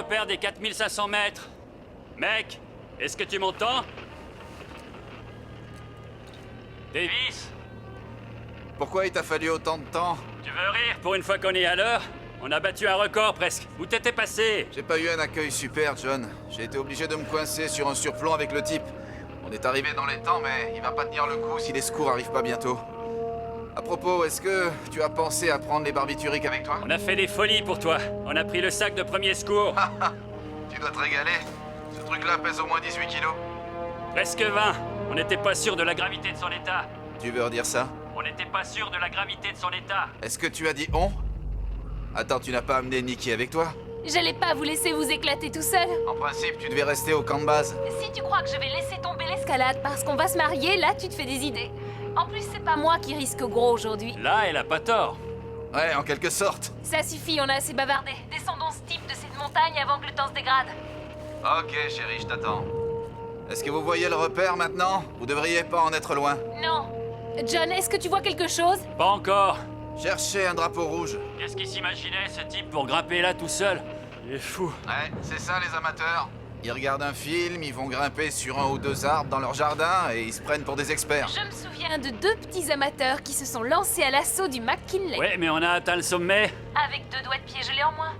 repère des 4500 mètres. Mec, est-ce que tu m'entends? Davis? Pourquoi il t'a fallu autant de temps? Tu veux rire? Pour une fois qu'on est à l'heure, on a battu un record presque. Où t'étais passé? J'ai pas eu un accueil super, John. J'ai été obligé de me coincer sur un surplomb avec le type. On est arrivé dans les temps, mais il va pas tenir le coup si les secours arrivent pas bientôt. À propos, est-ce que tu as pensé à prendre les barbituriques avec toi? On a fait des folies pour toi. On a pris le sac de premier secours. Tu dois te régaler. Ce truc-là pèse au moins 18 kilos. Presque 20. On n'était pas sûr de la gravité de son état. Tu veux redire ça? On n'était pas sûr de la gravité de son état. Est-ce que tu as dit on? Attends, tu n'as pas amené Nikki avec toi? J'allais pas vous laisser vous éclater tout seul. En principe, tu devais rester au camp de base. Si tu crois que je vais laisser tomber l'escalade parce qu'on va se marier, là tu te fais des idées. En plus, c'est pas moi qui risque gros aujourd'hui. Là, elle a pas tort. Ouais, en quelque sorte. Ça suffit, on a assez bavardé. Descendons ce type de cette montagne avant que le temps se dégrade. Ok, chérie, je t'attends. Est-ce que vous voyez le repère maintenant? Vous devriez pas en être loin. Non. John, est-ce que tu vois quelque chose? Pas encore. Cherchez un drapeau rouge. Qu'est-ce qu'il s'imaginait, ce type, pour grimper là tout seul? Il est fou. Ouais, c'est ça les amateurs. Ils regardent un film, ils vont grimper sur un ou deux arbres dans leur jardin et ils se prennent pour des experts. Je me souviens de deux petits amateurs qui se sont lancés à l'assaut du McKinley. Ouais, mais on a atteint le sommet. Avec 2 doigts de pied gelés en moins.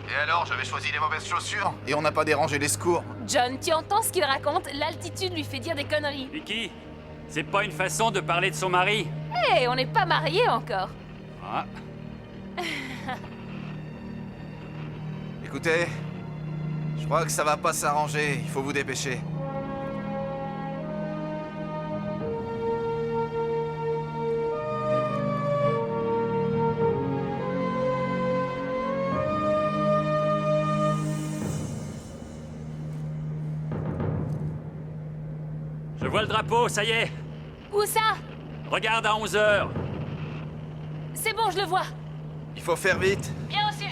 Et alors, j'avais choisi les mauvaises chaussures et on n'a pas dérangé les secours. John, tu entends ce qu'il raconte? L'altitude lui fait dire des conneries. Vicky, c'est pas une façon de parler de son mari. Hé, on n'est pas mariés encore. Ah. Écoutez, je crois que ça va pas s'arranger, il faut vous dépêcher. Je vois le drapeau, ça y est. Où ça? Regarde à 11h. C'est bon, je le vois. Il faut faire vite. Bien reçu.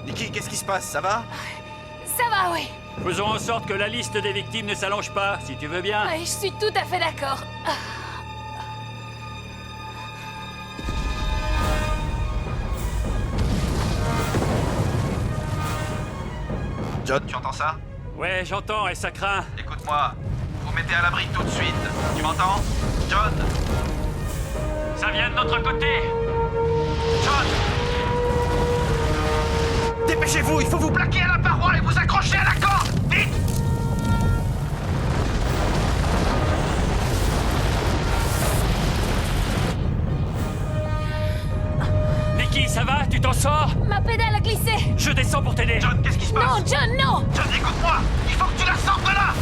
Nikki, qu'est-ce qui se passe? Ça va? Ça va, oui. Faisons en sorte que la liste des victimes ne s'allonge pas, si tu veux bien. Oui, je suis tout à fait d'accord. John, tu entends ça? Ouais, j'entends et ça craint. Écoute-moi, vous mettez à l'abri tout de suite. Tu m'entends? John? Ça vient de notre côté. John! Dépêchez-vous, il faut vous plaquer à la paroi et vous accrocher à la corde! Vite! Vicky, ça va? Tu t'en sors? Ma pédale a glissé. Je descends pour t'aider. John, qu'est-ce qui se passe? Non, John, non. John, écoute-moi! Il faut que tu la sortes de là!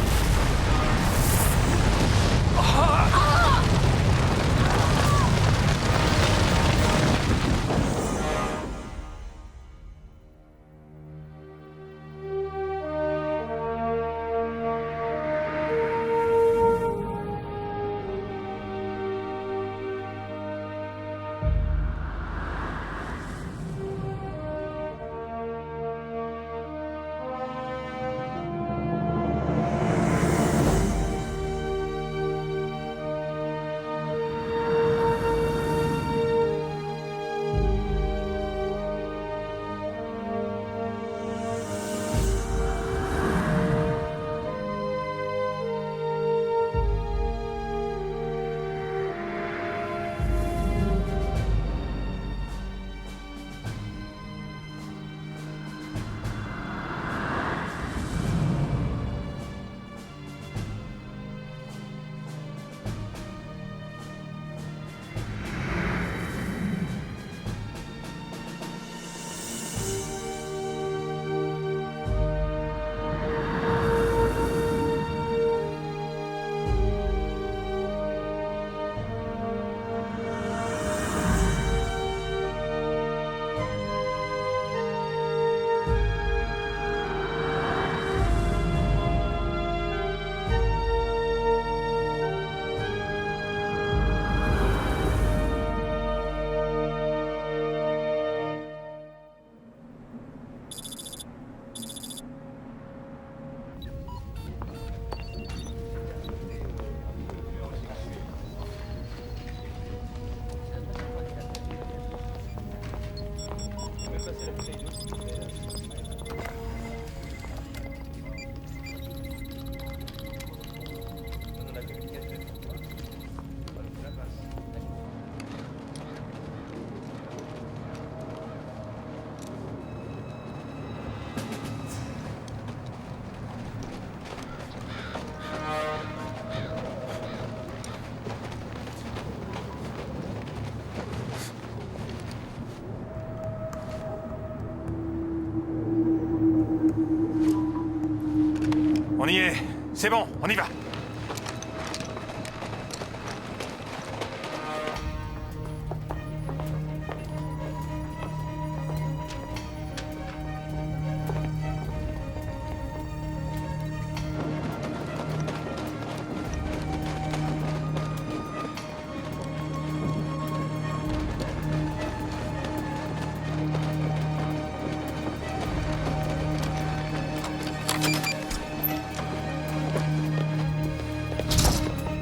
On y est. C'est bon, on y va.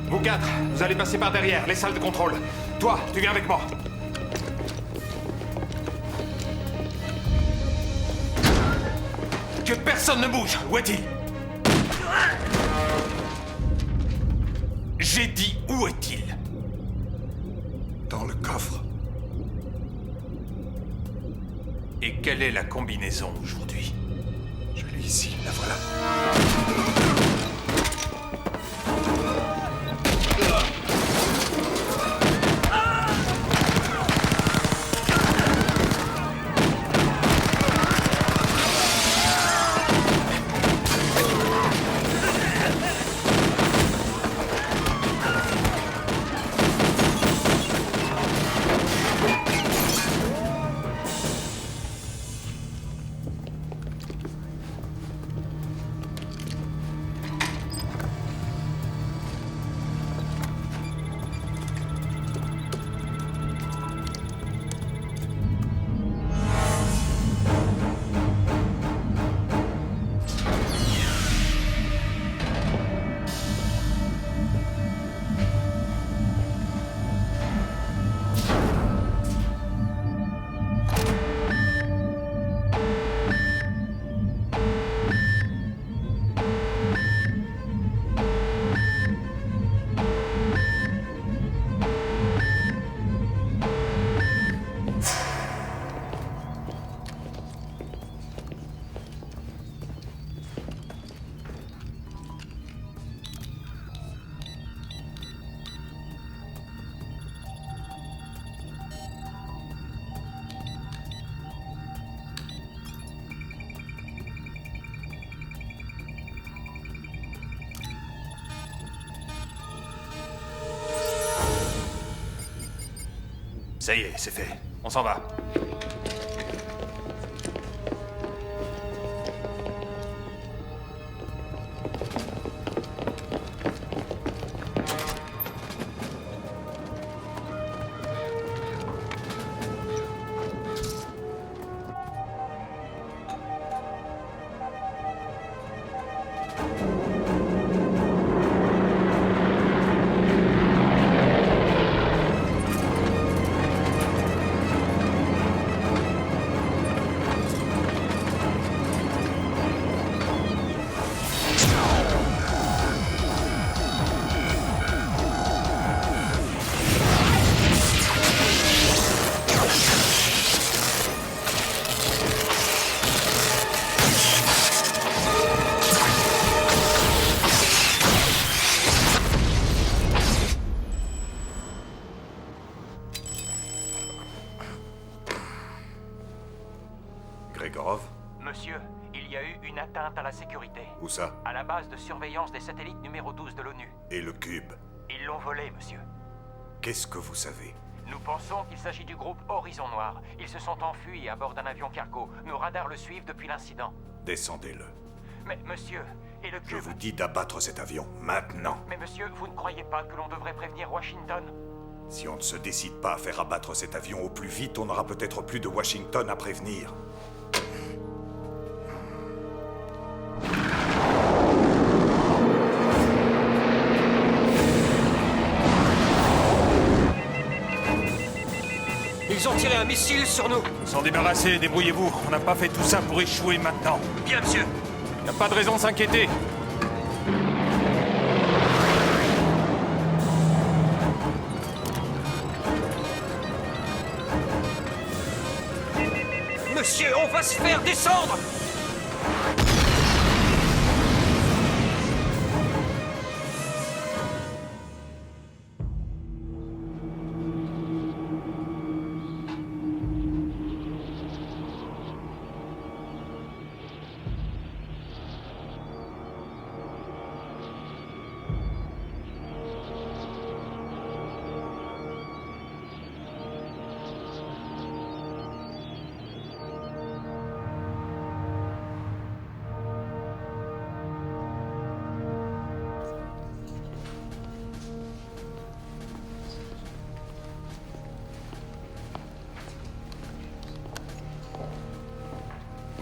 Vous quatre, vous allez passer par derrière, les salles de contrôle. Toi, tu viens avec moi. Que personne ne bouge. Où est-il? J'ai dit où est-il? Dans le coffre. Et quelle est la combinaison aujourd'hui? Je l'ai ici, la voilà. Ça y est, c'est fait. On s'en va. Grégorov? Monsieur, il y a eu une atteinte à la sécurité. Où ça? À la base de surveillance des satellites numéro 12 de l'ONU. Et le cube? Ils l'ont volé, monsieur. Qu'est-ce que vous savez? Nous pensons qu'il s'agit du groupe Horizon Noir. Ils se sont enfuis à bord d'un avion cargo. Nos radars le suivent depuis l'incident. Descendez-le. Mais, monsieur, et le Je cube... vous dis d'abattre cet avion, maintenant. Mais, monsieur, vous ne croyez pas que l'on devrait prévenir Washington? Si on ne se décide pas à faire abattre cet avion au plus vite, on n'aura peut-être plus de Washington à prévenir. Ils ont tiré un missile sur nous. S'en débarrasser, débrouillez-vous. On n'a pas fait tout ça pour échouer maintenant. Bien, monsieur. Y a pas de raison de s'inquiéter. Monsieur, on va se faire descendre.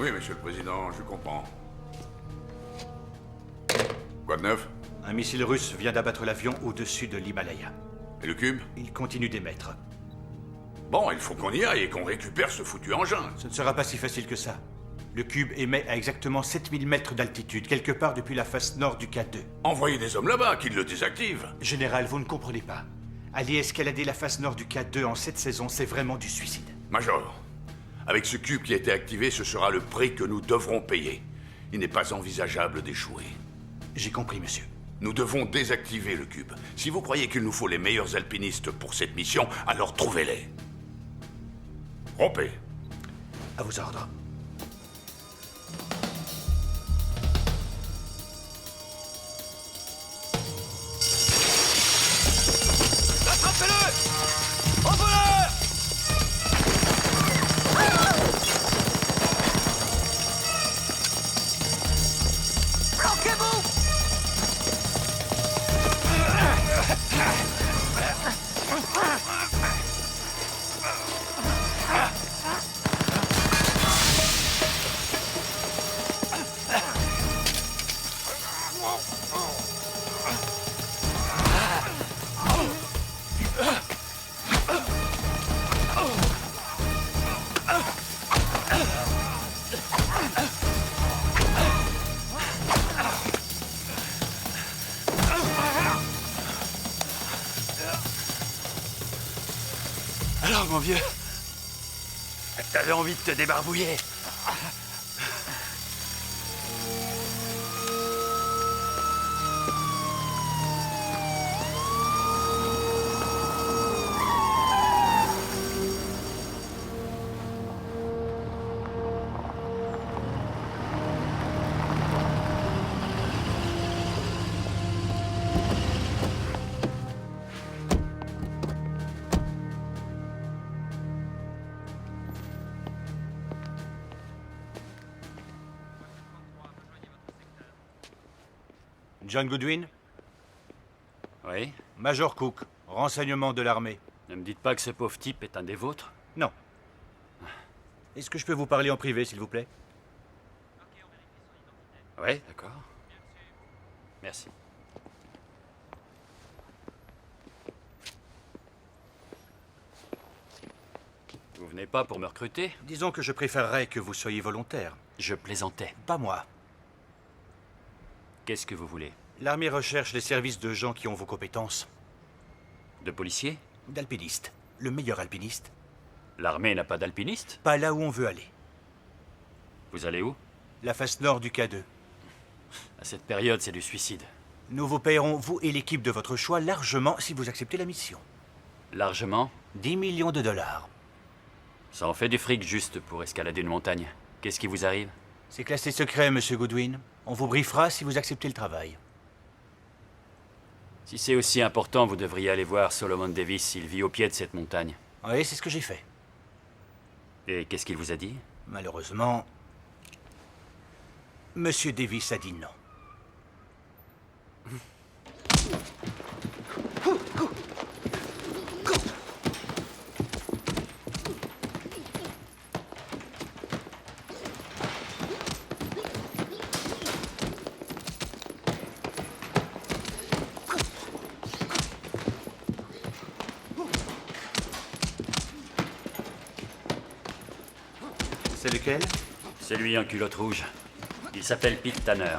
Oui, monsieur le président, je comprends. Quoi de neuf? Un missile russe vient d'abattre l'avion au-dessus de l'Himalaya. Et le cube? Il continue d'émettre. Bon, il faut qu'on y aille et qu'on récupère ce foutu engin. Ce ne sera pas si facile que ça. Le cube émet à exactement 7000 mètres d'altitude, quelque part depuis la face nord du K2. Envoyez des hommes là-bas, qu'ils le désactivent. Général, vous ne comprenez pas. Aller escalader la face nord du K2 en cette saison, c'est vraiment du suicide. Major, avec ce cube qui a été activé, ce sera le prix que nous devrons payer. Il n'est pas envisageable d'échouer. J'ai compris, monsieur. Nous devons désactiver le cube. Si vous croyez qu'il nous faut les meilleurs alpinistes pour cette mission, alors trouvez-les. Rompez. À vos ordres. Attrapez-le! En voleur! Planquez-vous! Alors, mon vieux, t'avais envie de te débarbouiller. John Goodwin? Oui? Major Cook, renseignement de l'armée. Ne me dites pas que ce pauvre type est un des vôtres? Non. Est-ce que je peux vous parler en privé, s'il vous plaît? Oui, d'accord. Merci. Vous venez pas pour me recruter? Disons que je préférerais que vous soyez volontaire. Je plaisantais. Pas moi. Qu'est-ce que vous voulez? L'armée recherche les services de gens qui ont vos compétences. De policiers? D'alpinistes. Le meilleur alpiniste. L'armée n'a pas d'alpiniste? Pas là où on veut aller. Vous allez où? La face nord du K2. À cette période, c'est du suicide. Nous vous payerons, vous et l'équipe de votre choix, largement si vous acceptez la mission. Largement? 10 millions de dollars. Ça en fait du fric juste pour escalader une montagne. Qu'est-ce qui vous arrive? C'est classé secret, monsieur Goodwin. On vous briefera si vous acceptez le travail. Si c'est aussi important, vous devriez aller voir Solomon Davis. Il vit au pied de cette montagne. Oui, c'est ce que j'ai fait. Et qu'est-ce qu'il vous a dit? Malheureusement, monsieur Davis a dit non. C'est lequel? C'est lui en culotte rouge. Il s'appelle Pete Tanner.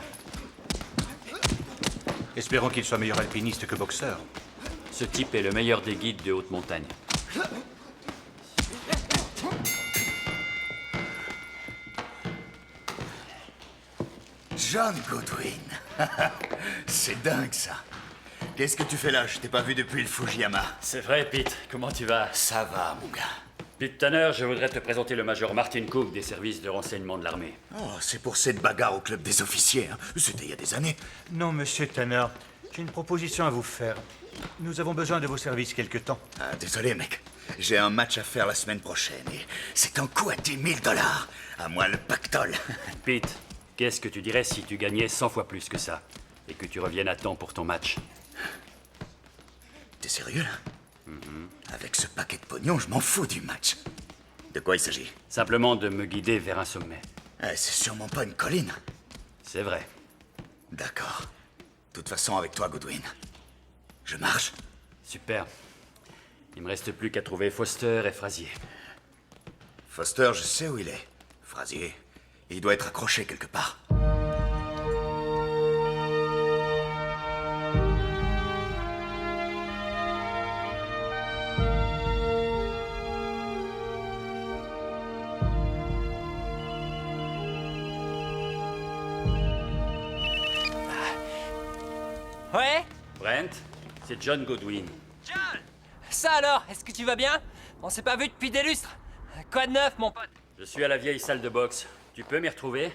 Espérons qu'il soit meilleur alpiniste que boxeur. Ce type est le meilleur des guides de haute montagne. John Goodwin. C'est dingue, ça. Qu'est-ce que tu fais là? Je t'ai pas vu depuis le Fujiyama. C'est vrai, Pete. Comment tu vas? Ça va, mon gars. Pete Tanner, je voudrais te présenter le major Martin Cook des services de renseignement de l'armée. Oh, c'est pour cette bagarre au club des officiers, hein. C'était il y a des années. Non, monsieur Tanner. J'ai une proposition à vous faire. Nous avons besoin de vos services quelque temps. Ah, désolé, mec. J'ai un match à faire la semaine prochaine et c'est un coup à 10 000 $. À moi le pactole. Pete, qu'est-ce que tu dirais si tu gagnais 100 fois plus que ça? Et que tu reviennes à temps pour ton match? T'es sérieux, là? Avec ce paquet de pognon, je m'en fous du match. De quoi il s'agit? Simplement de me guider vers un sommet. C'est sûrement pas une colline. C'est vrai. D'accord. De toute façon, avec toi, Goodwin. Je marche. Super. Il me reste plus qu'à trouver Foster et Frazier. Foster, je sais où il est. Frazier, il doit être accroché quelque part. Ouais? Brent, c'est John Goodwin. John! Ça alors, est-ce que tu vas bien? On s'est pas vu depuis des lustres. Quoi de neuf, mon pote? Je suis à la vieille salle de boxe. Tu peux m'y retrouver?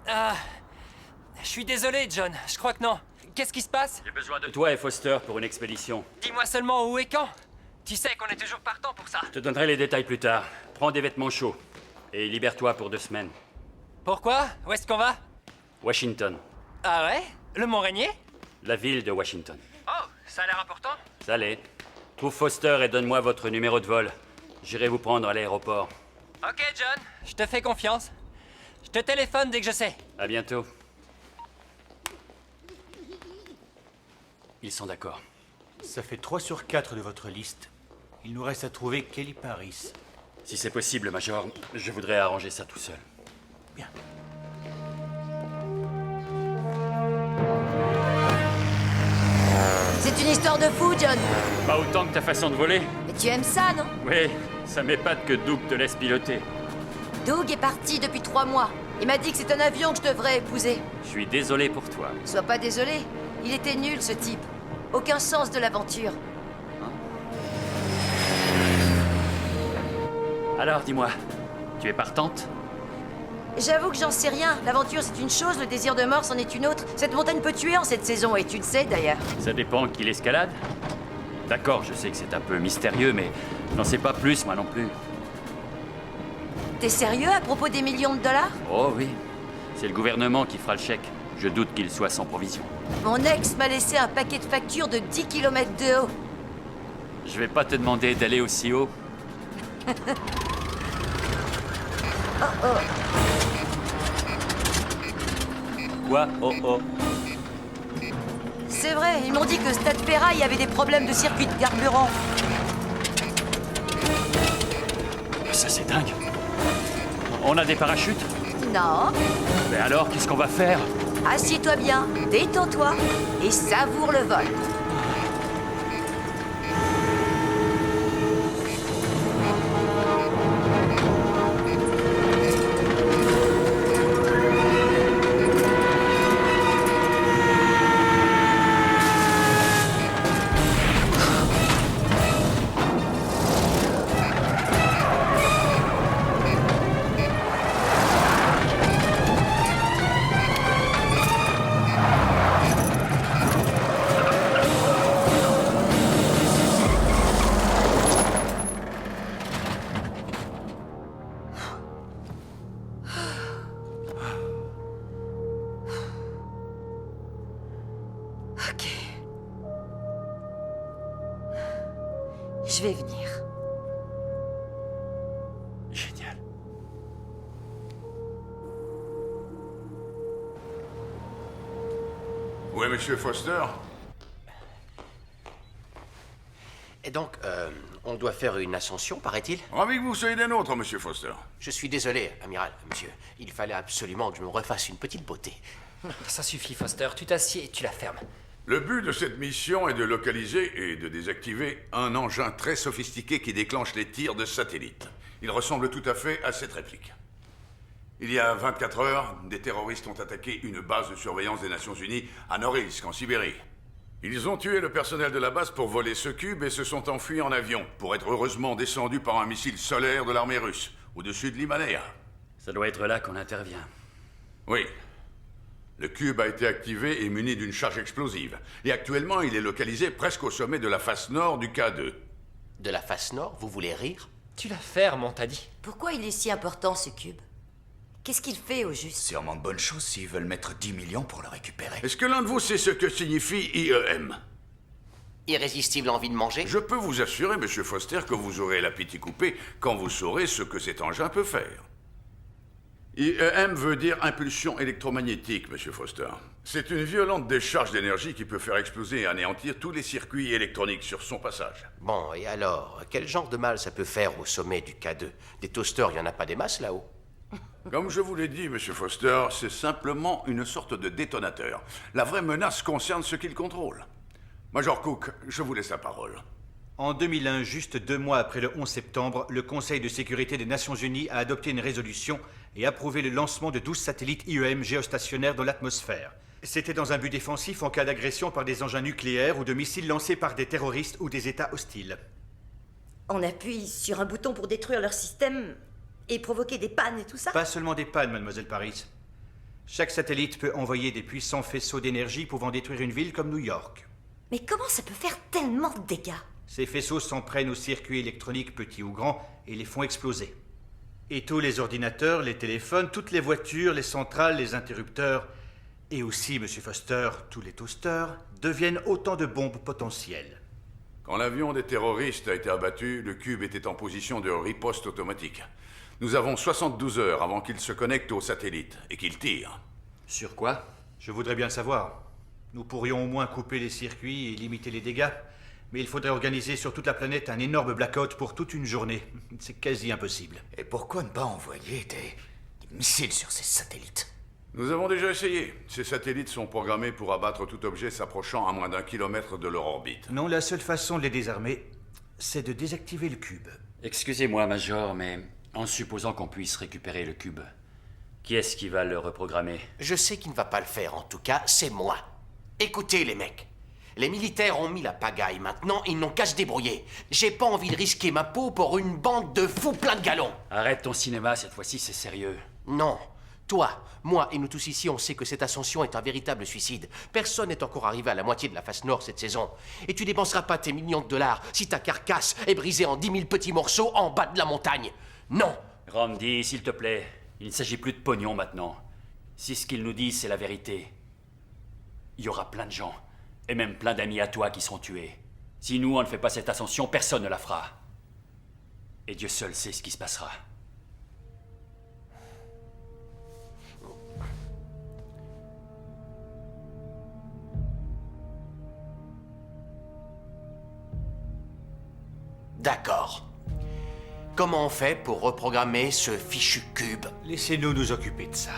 Je suis désolé, John. Je crois que non. Qu'est-ce qui se passe? J'ai besoin de toi et Foster pour une expédition. Dis-moi seulement où et quand. Tu sais qu'on est toujours partant pour ça. Je te donnerai les détails plus tard. Prends des vêtements chauds. Et libère-toi pour 2 semaines. Pourquoi? Où est-ce qu'on va? Washington. Ah ouais? Le Mont-Rainier? La ville de Washington. Oh, ça a l'air important. Ça l'est. Trouve Foster et donne-moi votre numéro de vol. J'irai vous prendre à l'aéroport. Ok, John. Je te fais confiance. Je te téléphone dès que je sais. À bientôt. Ils sont d'accord. Ça fait 3 sur 4 de votre liste. Il nous reste à trouver Kelly Paris. Si c'est possible, Major, je voudrais arranger ça tout seul. Bien. C'est une histoire de fou, John. Pas autant que ta façon de voler. Mais tu aimes ça, non? Oui, ça m'épate que Doug te laisse piloter. Doug est parti depuis 3 mois. Il m'a dit que c'est un avion que je devrais épouser. Je suis désolé pour toi. Sois pas désolé. Il était nul, ce type. Aucun sens de l'aventure. Alors, dis-moi, tu es partante? J'avoue que j'en sais rien. L'aventure, c'est une chose, le désir de mort, c'en est une autre. Cette montagne peut tuer en cette saison, et tu le sais, d'ailleurs. Ça dépend qui l'escalade. D'accord, je sais que c'est un peu mystérieux, mais j'en sais pas plus, moi non plus. T'es sérieux à propos des millions de dollars? Oh oui, c'est le gouvernement qui fera le chèque. Je doute qu'il soit sans provision. Mon ex m'a laissé un paquet de factures de 10 km de haut. Je vais pas te demander d'aller aussi haut. Quoi? Oh oh. C'est vrai, ils m'ont dit que Stade Ferraille avait des problèmes de circuit de carburant. Ça c'est dingue. On a des parachutes? Non. Mais alors, qu'est-ce qu'on va faire? Assieds-toi bien, détends-toi et savoure le vol. Ok. Je vais venir. Génial. Ouais, monsieur Foster? Et donc, on doit faire une ascension, paraît-il? Ravi que vous soyez des nôtres, monsieur Foster. Je suis désolé, amiral, monsieur. Il fallait absolument que je me refasse une petite beauté. Ça suffit, Foster. Tu t'assieds et tu la fermes. Le but de cette mission est de localiser et de désactiver un engin très sophistiqué qui déclenche les tirs de satellites. Il ressemble tout à fait à cette réplique. Il y a 24 heures, des terroristes ont attaqué une base de surveillance des Nations Unies à Norilsk, en Sibérie. Ils ont tué le personnel de la base pour voler ce cube et se sont enfuis en avion, pour être heureusement descendus par un missile solaire de l'armée russe, au-dessus de l'Himalaya. Ça doit être là qu'on intervient. Oui. Le cube a été activé et muni d'une charge explosive. Et actuellement, il est localisé presque au sommet de la face nord du K2. De la face nord, vous voulez rire? Tu la fermes, on t'a dit. Pourquoi il est si important, ce cube? Qu'est-ce qu'il fait, au juste? Sûrement de bonnes choses s'ils veulent mettre 10 millions pour le récupérer. Est-ce que l'un de vous sait ce que signifie IEM? Irrésistible envie de manger? Je peux vous assurer, monsieur Foster, que vous aurez l'appétit coupé quand vous saurez ce que cet engin peut faire. IEM veut dire impulsion électromagnétique, Monsieur Foster. C'est une violente décharge d'énergie qui peut faire exploser et anéantir tous les circuits électroniques sur son passage. Bon, et alors, quel genre de mal ça peut faire au sommet du K2? Des toasters, il y en a pas des masses là-haut? Comme je vous l'ai dit, Monsieur Foster, c'est simplement une sorte de détonateur. La vraie menace concerne ce qu'il contrôle. Major Cook, je vous laisse la parole. En 2001, juste 2 mois après le 11 septembre, le Conseil de sécurité des Nations Unies a adopté une résolution et approuvé le lancement de 12 satellites IEM géostationnaires dans l'atmosphère. C'était dans un but défensif en cas d'agression par des engins nucléaires ou de missiles lancés par des terroristes ou des États hostiles. On appuie sur un bouton pour détruire leur système et provoquer des pannes et tout ça? Pas seulement des pannes, mademoiselle Paris. Chaque satellite peut envoyer des puissants faisceaux d'énergie pouvant détruire une ville comme New York. Mais comment ça peut faire tellement de dégâts? Ces faisceaux s'en prennent aux circuits électroniques petits ou grands et les font exploser. Et tous les ordinateurs, les téléphones, toutes les voitures, les centrales, les interrupteurs, et aussi, Monsieur Foster, tous les toasters, deviennent autant de bombes potentielles. Quand l'avion des terroristes a été abattu, le cube était en position de riposte automatique. Nous avons 72 heures avant qu'il se connecte au satellite et qu'il tire. Sur quoi? Je voudrais bien le savoir. Nous pourrions au moins couper les circuits et limiter les dégâts. Mais il faudrait organiser sur toute la planète un énorme blackout pour toute une journée. C'est quasi impossible. Et pourquoi ne pas envoyer des missiles sur ces satellites? Nous avons déjà essayé. Ces satellites sont programmés pour abattre tout objet s'approchant à moins d'1 kilomètre de leur orbite. Non, la seule façon de les désarmer, c'est de désactiver le cube. Excusez-moi, Major, mais en supposant qu'on puisse récupérer le cube, qui est-ce qui va le reprogrammer? Je sais qu'il ne va pas le faire, en tout cas, c'est moi. Écoutez, les mecs. Les militaires ont mis la pagaille, maintenant ils n'ont qu'à se débrouiller. J'ai pas envie de risquer ma peau pour une bande de fous plein de galons. Arrête ton cinéma, cette fois-ci c'est sérieux. Non. Toi, moi et nous tous ici, on sait que cette ascension est un véritable suicide. Personne n'est encore arrivé à la moitié de la face nord cette saison. Et tu dépenseras pas tes millions de dollars si ta carcasse est brisée en 10 000 petits morceaux en bas de la montagne. Non. Randy, s'il te plaît, il ne s'agit plus de pognon maintenant. Si ce qu'ils nous disent c'est la vérité, il y aura plein de gens. Et même plein d'amis à toi qui seront tués. Si nous, on ne fait pas cette ascension, personne ne la fera. Et Dieu seul sait ce qui se passera. D'accord. Comment on fait pour reprogrammer ce fichu cube? Laissez-nous nous occuper de ça.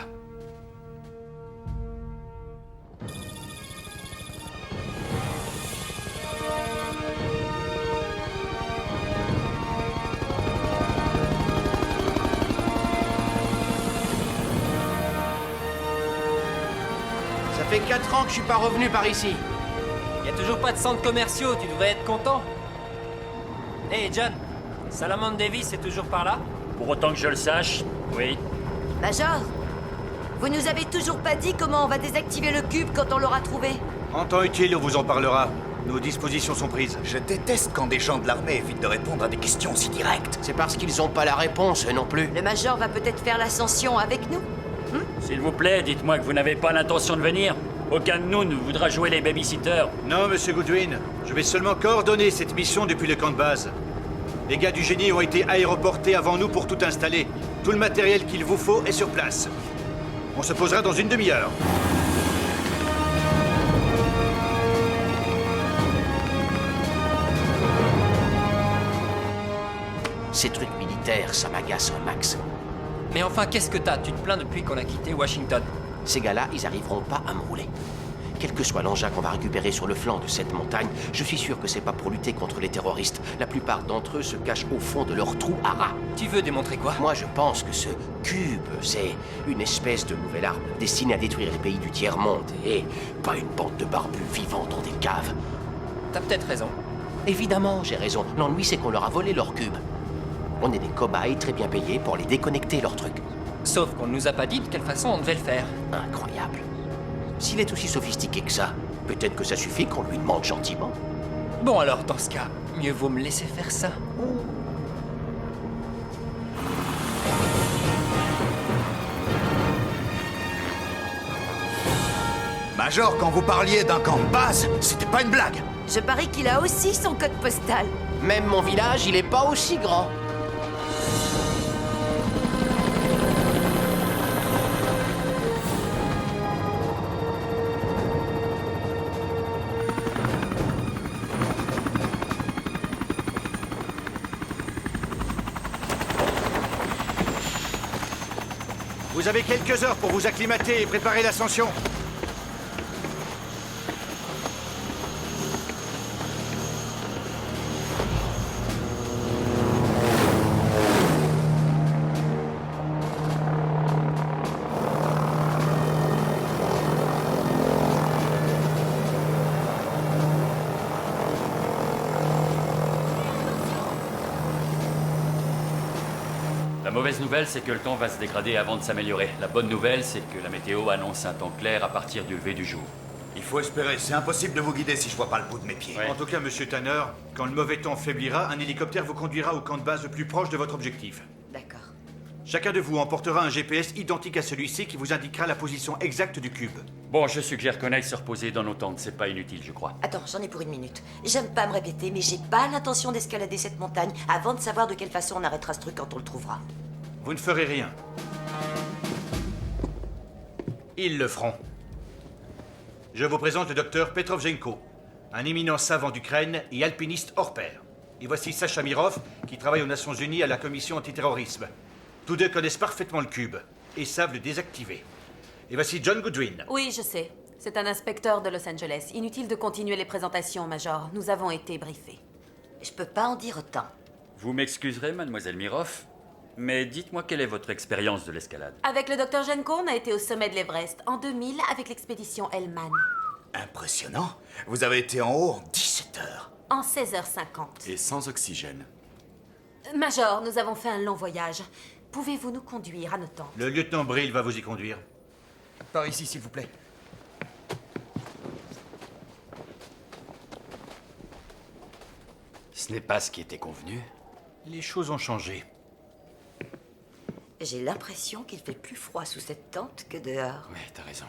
Ça fait 4 ans que je suis pas revenu par ici. Y a toujours pas de centres commerciaux, tu devrais être content. Hey John, Salomon Davis est toujours par là? Pour autant que je le sache, oui. Major, vous nous avez toujours pas dit comment on va désactiver le cube quand on l'aura trouvé? En temps utile, on vous en parlera. Nos dispositions sont prises. Je déteste quand des gens de l'armée évitent de répondre à des questions aussi directes. C'est parce qu'ils ont pas la réponse, eux non plus. Le Major va peut-être faire l'ascension avec nous? S'il vous plaît, dites-moi que vous n'avez pas l'intention de venir. Aucun de nous ne voudra jouer les babysitters. Non, Monsieur Goodwin. Je vais seulement coordonner cette mission depuis le camp de base. Les gars du génie ont été aéroportés avant nous pour tout installer. Tout le matériel qu'il vous faut est sur place. On se posera dans une demi-heure. Ces trucs militaires, ça m'agace un max. Mais enfin, qu'est-ce que t'as? Tu te plains depuis qu'on a quitté Washington. Ces gars-là, ils arriveront pas à me rouler. Quel que soit l'engin qu'on va récupérer sur le flanc de cette montagne, je suis sûr que c'est pas pour lutter contre les terroristes. La plupart d'entre eux se cachent au fond de leur trou à rats. Tu veux démontrer quoi? Moi, je pense que ce cube, c'est une espèce de nouvelle arme destinée à détruire les pays du tiers-monde et pas une bande de barbus vivant dans des caves. T'as peut-être raison. Évidemment, j'ai raison. L'ennui, c'est qu'on leur a volé leur cube. On est des cobayes très bien payés pour les déconnecter, leur truc. Sauf qu'on ne nous a pas dit de quelle façon on devait le faire. Incroyable. S'il est aussi sophistiqué que ça, peut-être que ça suffit qu'on lui demande gentiment. Bon alors, dans ce cas, mieux vaut me laisser faire ça. Major, quand vous parliez d'un camp de base, c'était pas une blague. Je parie qu'il a aussi son code postal. Même mon village, il est pas aussi grand. Vous avez quelques heures pour vous acclimater et préparer l'ascension. La mauvaise nouvelle, c'est que le temps va se dégrader avant de s'améliorer. La bonne nouvelle, c'est que la météo annonce un temps clair à partir du lever du jour. Il faut espérer, c'est impossible de vous guider si je vois pas le bout de mes pieds. Ouais. En tout cas, monsieur Tanner, quand le mauvais temps faiblira, un hélicoptère vous conduira au camp de base le plus proche de votre objectif. D'accord. Chacun de vous emportera un GPS identique à celui-ci qui vous indiquera la position exacte du cube. Bon, je suggère qu'on aille se reposer dans nos tentes. C'est pas inutile, je crois. Attends, j'en ai pour 1 minute. J'aime pas me répéter, mais j'ai pas l'intention d'escalader cette montagne avant de savoir de quelle façon on arrêtera ce truc quand on le trouvera. Vous ne ferez rien. Ils le feront. Je vous présente le docteur Petrovchenko, un éminent savant d'Ukraine et alpiniste hors pair. Et voici Sacha Mirov, qui travaille aux Nations Unies à la commission antiterrorisme. Tous deux connaissent parfaitement le cube et savent le désactiver. Et voici John Goodwin. Oui, je sais. C'est un inspecteur de Los Angeles. Inutile de continuer les présentations, Major. Nous avons été briefés. Je peux pas en dire autant. Vous m'excuserez, mademoiselle Mirov, mais dites-moi quelle est votre expérience de l'escalade. Avec le docteur Genko, on a été au sommet de l'Everest en 2000 avec l'expédition Hellman. Impressionnant. Vous avez été en haut en 17 heures. En 16h50. Et sans oxygène. Major, nous avons fait un long voyage. Pouvez-vous nous conduire à nos tentes? Le lieutenant Brill va vous y conduire. Par ici, s'il vous plaît. Ce n'est pas ce qui était convenu. Les choses ont changé. J'ai l'impression qu'il fait plus froid sous cette tente que dehors. Oui, t'as raison.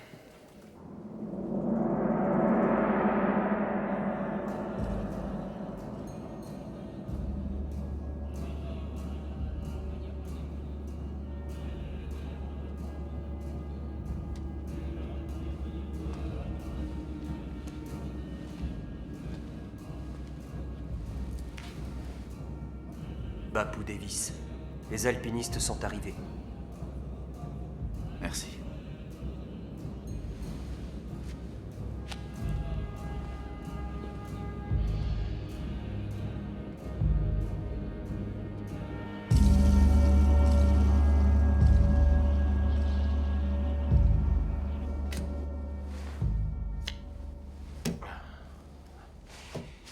Bapou Davis, les alpinistes sont arrivés. Merci.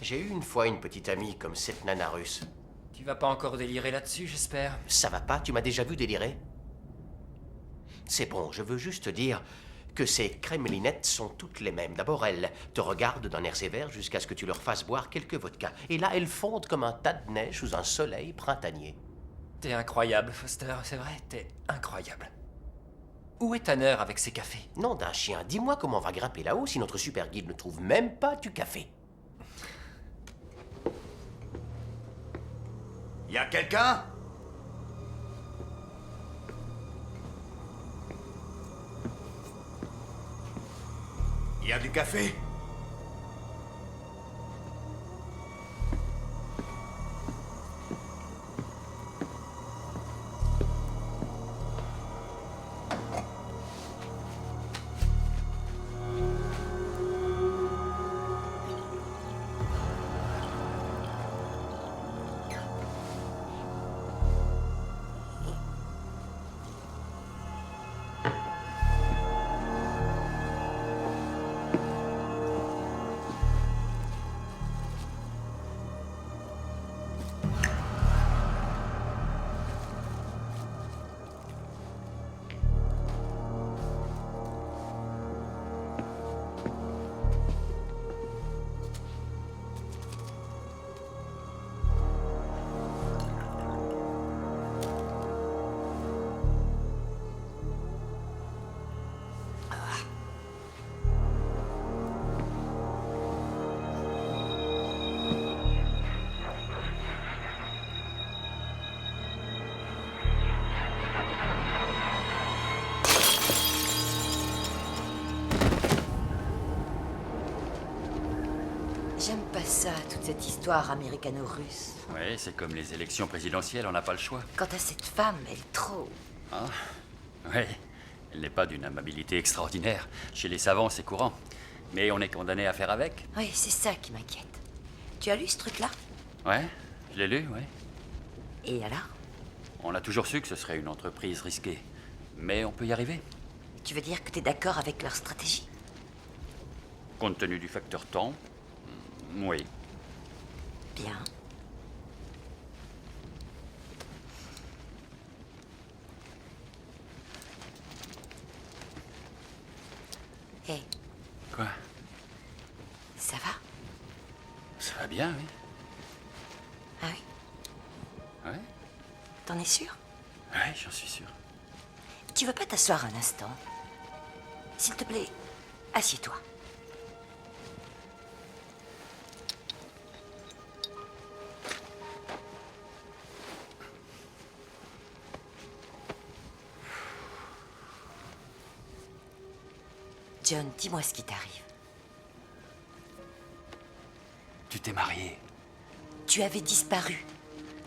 J'ai eu une fois une petite amie comme cette nana russe. Tu vas pas encore délirer là-dessus, j'espère? Ça va pas? Tu m'as déjà vu délirer? C'est bon, je veux juste dire que ces crémelinettes sont toutes les mêmes. D'abord, elles te regardent d'un air sévère jusqu'à ce que tu leur fasses boire quelques vodkas. Et là, elles fondent comme un tas de neige sous un soleil printanier. T'es incroyable, Foster, c'est vrai, t'es incroyable. Où est Tanner avec ses cafés? Nom d'un chien, dis-moi comment on va grimper là-haut si notre super guide ne trouve même pas du café. Y a quelqu'un? Y a du café? J'aime pas ça, toute cette histoire américano-russe. Oui, c'est comme les élections présidentielles, on n'a pas le choix. Quant à cette femme, elle est trop... Ah, oui. Elle n'est pas d'une amabilité extraordinaire. Chez les savants, c'est courant. Mais on est condamné à faire avec. Oui, c'est ça qui m'inquiète. Tu as lu ce truc-là? Ouais, je l'ai lu, ouais. Et alors? On a toujours su que ce serait une entreprise risquée. Mais on peut y arriver. Tu veux dire que t'es d'accord avec leur stratégie? Compte tenu du facteur temps, oui. Bien. Hé. Quoi? Ça va? Ça va bien, oui. Ah oui? Ouais, T'en es sûr? ouais, j'en suis sûr. Tu veux pas t'asseoir un instant? S'il te plaît, assieds-toi. John, dis-moi ce qui t'arrive. Tu t'es marié. Tu avais disparu.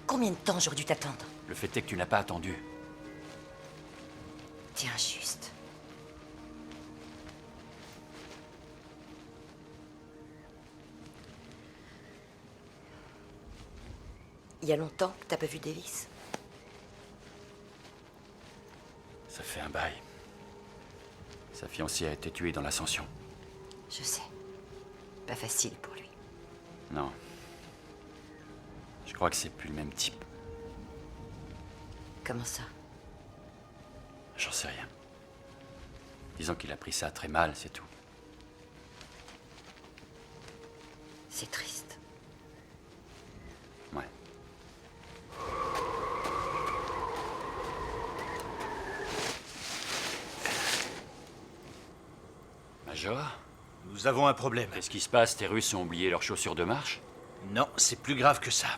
Combien de temps j'aurais dû t'attendre? Le fait est que tu n'as pas attendu. T'es injuste. Il y a longtemps que t'as pas vu Davis? Ça fait un bail. Sa fiancée a été tuée dans l'ascension. Je sais. Pas facile pour lui. Non. Je crois que c'est plus le même type. Comment ça? J'en sais rien. Disons qu'il a pris ça très mal, c'est tout. C'est triste. Ouais. Major? Nous avons un problème. Qu'est-ce qui se passe? Tes Russes ont oublié leurs chaussures de marche? Non, c'est plus grave que ça.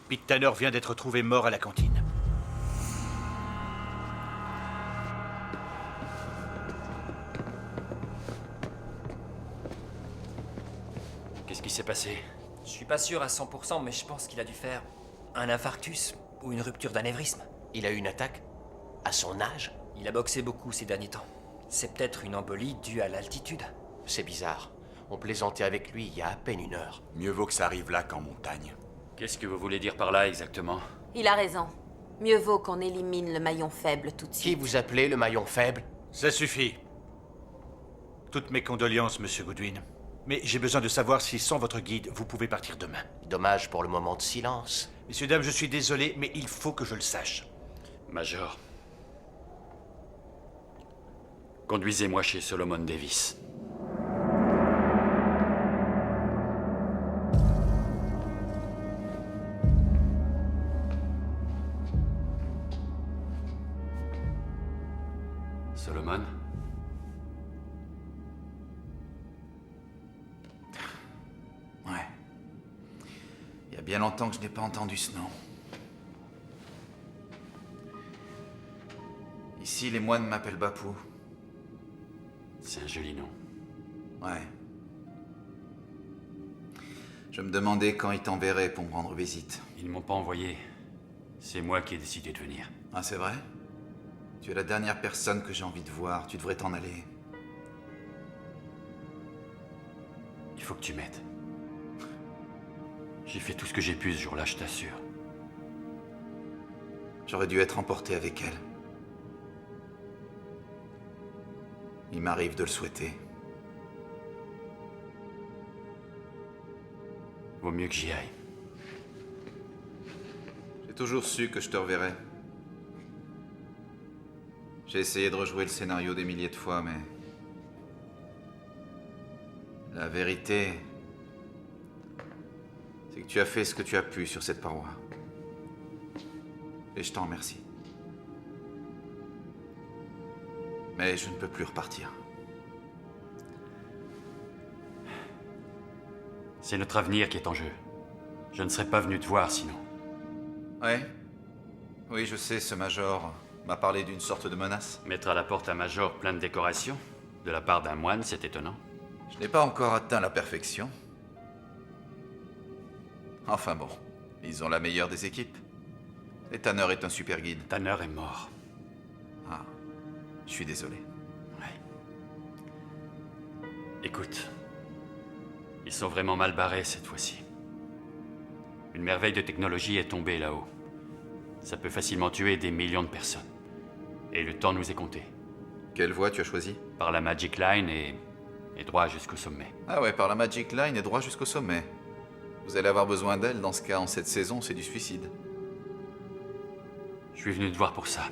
Pete Tanner vient d'être trouvé mort à la cantine. Qu'est-ce qui s'est passé? Je suis pas sûr à 100%, mais je pense qu'il a dû faire un infarctus ou une rupture d'anévrisme. Il a eu une attaque? À son âge? Il a boxé beaucoup ces derniers temps. C'est peut-être une embolie due à l'altitude. C'est bizarre. On plaisantait avec lui il y a à peine une heure. Mieux vaut que ça arrive là qu'en montagne. Qu'est-ce que vous voulez dire par là exactement? Il a raison. Mieux vaut qu'on élimine le maillon faible tout de Qui suite. vous appelez le maillon faible? Ça suffit. Toutes mes condoléances, Monsieur Goodwin. Mais j'ai besoin de savoir si, sans votre guide, vous pouvez partir demain. Dommage pour le moment de silence. Messieurs, dames, je suis désolé, mais il faut que je le sache. Major. Conduisez-moi chez Solomon Davis. Solomon? Ouais. Il y a bien longtemps que je n'ai pas entendu ce nom. Ici, les moines m'appellent Bapou. C'est un joli nom. Ouais. Je me demandais quand ils t'enverraient pour me rendre visite. Ils ne m'ont pas envoyé. C'est moi qui ai décidé de venir. Ah, c'est vrai? Tu es la dernière personne que j'ai envie de voir. Tu devrais t'en aller. Il faut que tu m'aides. J'ai fait tout ce que j'ai pu ce jour-là, je t'assure. J'aurais dû être emporté avec elle. Il m'arrive de le souhaiter. Vaut mieux que j'y aille. J'ai toujours su que je te reverrais. J'ai essayé de rejouer le scénario des milliers de fois, mais... La vérité... c'est que tu as fait ce que tu as pu sur cette paroi. Et je t'en remercie. Mais je ne peux plus repartir. C'est notre avenir qui est en jeu. Je ne serais pas venu te voir sinon. Ouais. Oui, je sais, ce major m'a parlé d'une sorte de menace. Mettre à la porte un major plein de décorations, de la part d'un moine, c'est étonnant. Je n'ai pas encore atteint la perfection. Enfin bon, ils ont la meilleure des équipes. Et Tanner est un super guide. Tanner est mort. Ah. Je suis désolé. Écoute, ils sont vraiment mal barrés cette fois-ci. Une merveille de technologie est tombée là-haut. Ça peut facilement tuer des millions de personnes. Et le temps nous est compté. Quelle voie tu as choisi? Par la Magic Line et droit jusqu'au sommet. Ah ouais, par la Magic Line et droit jusqu'au sommet. Vous allez avoir besoin d'elle dans ce cas. En cette saison, c'est du suicide. Je suis venu te voir pour ça.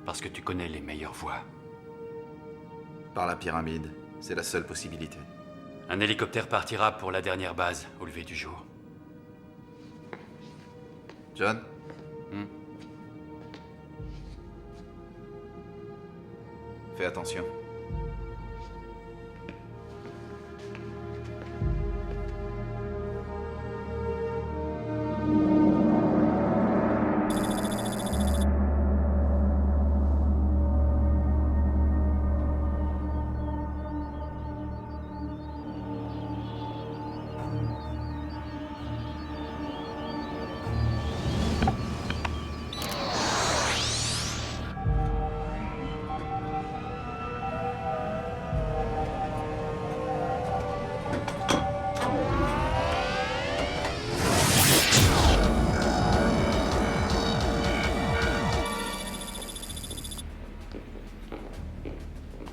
Parce que tu connais les meilleures voies. Par la pyramide. C'est la seule possibilité. Un hélicoptère partira pour la dernière base au lever du jour. John? Fais attention.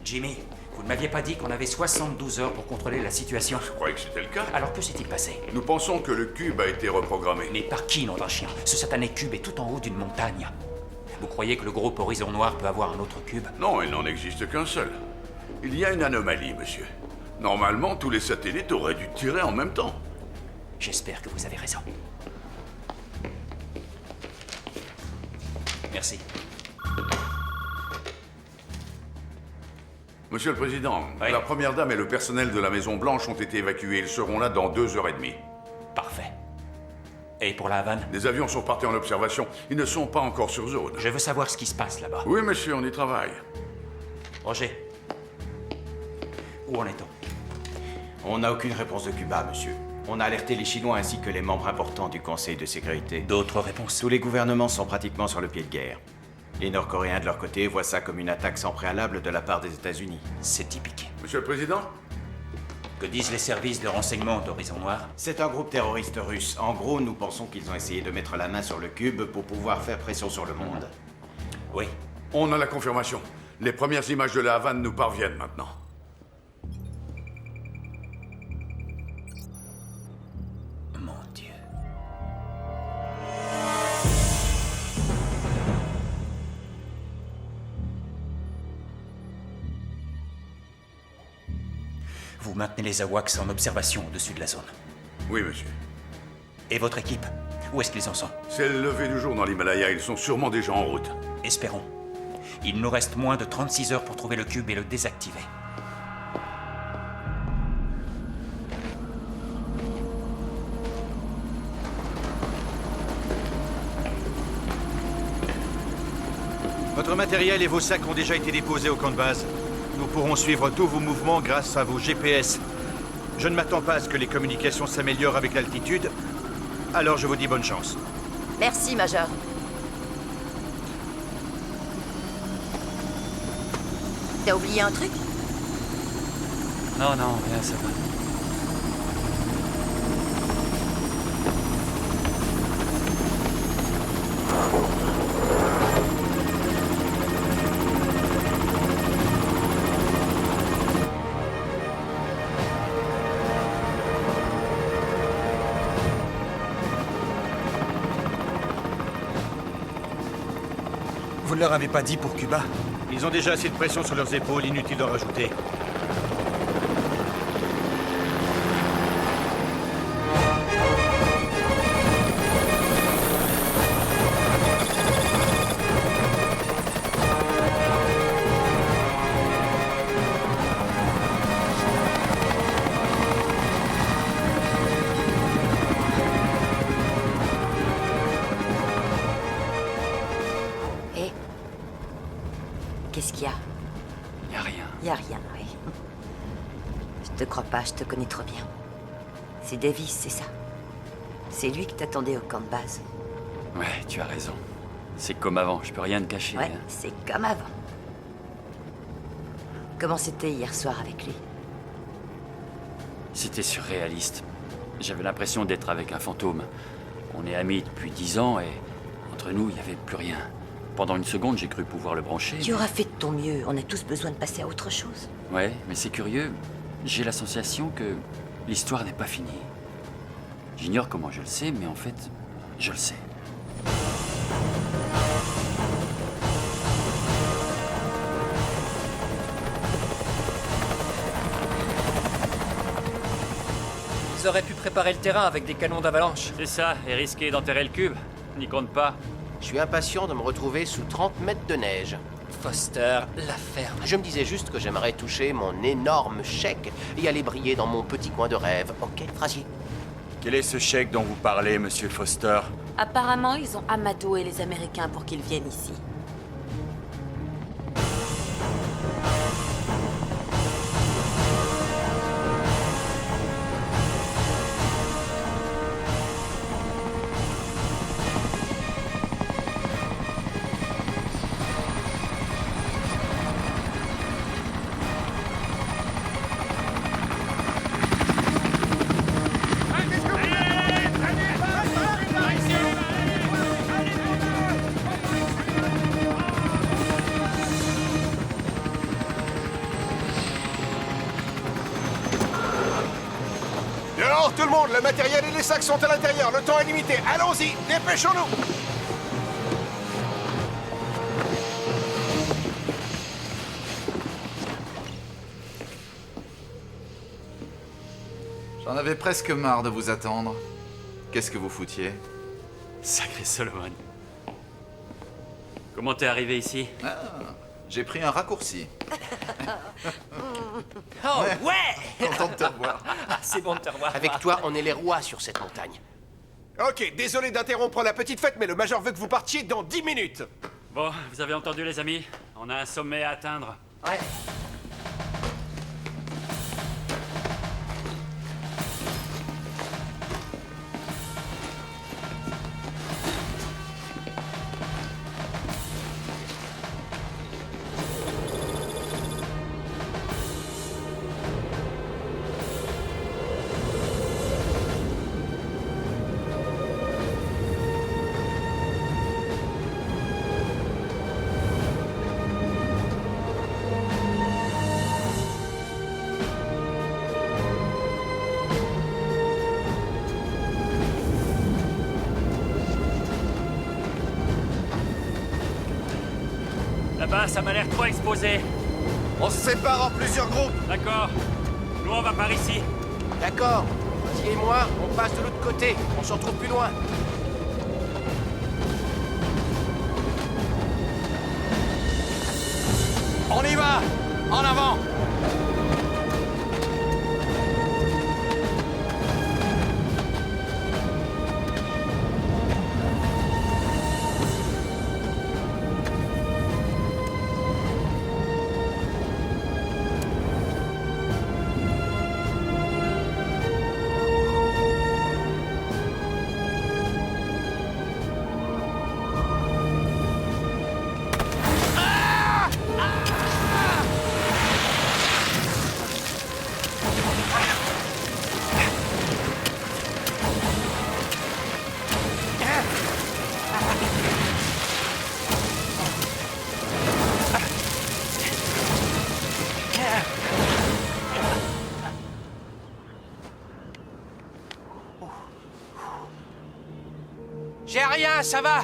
Jimmy, vous ne m'aviez pas dit qu'on avait 72 heures pour contrôler la situation? Je croyais que c'était le cas. Alors que s'est-il passé? Nous pensons que le cube a été reprogrammé. Mais par qui, nom d'un chien? Ce satané cube est tout en haut d'une montagne. Vous croyez que le groupe Horizon Noir peut avoir un autre cube? Non, il n'en existe qu'un seul. Il y a une anomalie, monsieur. Normalement, tous les satellites auraient dû tirer en même temps. J'espère que vous avez raison. Merci. Monsieur le Président, la Première Dame et le personnel de la Maison-Blanche ont été évacués. Ils seront là dans 2h30. Parfait. Et pour la Havane? Les avions sont partis en observation. Ils ne sont pas encore sur zone. Je veux savoir ce qui se passe là-bas. Oui, monsieur, on y travaille. Roger, où en est-on? On n'a aucune réponse de Cuba, monsieur. On a alerté les Chinois ainsi que les membres importants du Conseil de sécurité. D'autres réponses? Tous les gouvernements sont pratiquement sur le pied de guerre. Les Nord-Coréens, de leur côté, voient ça comme une attaque sans préalable de la part des États-Unis. C'est typique. Monsieur le Président? Que disent les services de renseignement d'Horizon Noir? C'est un groupe terroriste russe. En gros, nous pensons qu'ils ont essayé de mettre la main sur le cube pour pouvoir faire pression sur le monde. Oui. On a la confirmation. Les premières images de la Havane nous parviennent maintenant. Mon Dieu. Vous maintenez les AWACS en observation au-dessus de la zone? Oui, monsieur. Et votre équipe? Où est-ce qu'ils en sont? C'est le lever du jour dans l'Himalaya. Ils sont sûrement déjà en route. Espérons. Il nous reste moins de 36 heures pour trouver le cube et le désactiver. Votre matériel et vos sacs ont déjà été déposés au camp de base. Nous pourrons suivre tous vos mouvements grâce à vos GPS. Je ne m'attends pas à ce que les communications s'améliorent avec l'altitude, alors je vous dis bonne chance. Merci, Major. T'as oublié un truc? Non, rien, ça va. Vous ne leur avez pas dit pour Cuba? Ils ont déjà assez de pression sur leurs épaules, inutile d'en rajouter. Qu'est-ce qu'il y a? Y a rien. Y a rien, oui. Je te crois pas, je te connais trop bien. C'est Davis, c'est ça. C'est lui qui t'attendait au camp de base. Ouais, tu as raison. C'est comme avant, je peux rien te cacher. Ouais, hein. c'est comme avant. Comment c'était hier soir avec lui? C'était surréaliste. J'avais l'impression d'être avec un fantôme. On est amis depuis 10 ans et entre nous, il n'y avait plus rien. Pendant une seconde, j'ai cru pouvoir le brancher. Tu auras fait de ton mieux. On a tous besoin de passer à autre chose. Ouais, mais c'est curieux. J'ai la sensation que l'histoire n'est pas finie. J'ignore comment je le sais, mais en fait, je le sais. Ils auraient pu préparer le terrain avec des canons d'avalanche. C'est ça, et risquer d'enterrer le cube. N'y compte pas. Je suis impatient de me retrouver sous 30 mètres de neige. Foster, la ferme. Je me disais juste que j'aimerais toucher mon énorme chèque et aller briller dans mon petit coin de rêve. Ok, Frazier? Quel est ce chèque dont vous parlez, monsieur Foster? Apparemment, ils ont amadoué les Américains pour qu'ils viennent ici. Dehors, tout le monde! Le matériel et les sacs sont à l'intérieur. Le temps est limité. Allons-y! Dépêchons-nous! J'en avais presque marre de vous attendre. Qu'est-ce que vous foutiez? Sacré Solomon. Comment t'es arrivé ici? J'ai pris un raccourci. Oh, ouais! Content de te revoir. C'est bon de te revoir. Avec toi, on est les rois sur cette montagne. Ok, désolé d'interrompre la petite fête, mais le Major veut que vous partiez dans 10 minutes. Bon, vous avez entendu les amis? On a un sommet à atteindre. Ouais. Là-bas, ça m'a l'air trop exposé. On se sépare en plusieurs groupes. D'accord. Nous, on va par ici. D'accord. Frazier et moi, on passe de l'autre côté. On se retrouve plus loin. On y va! En avant! J'ai rien, ça va.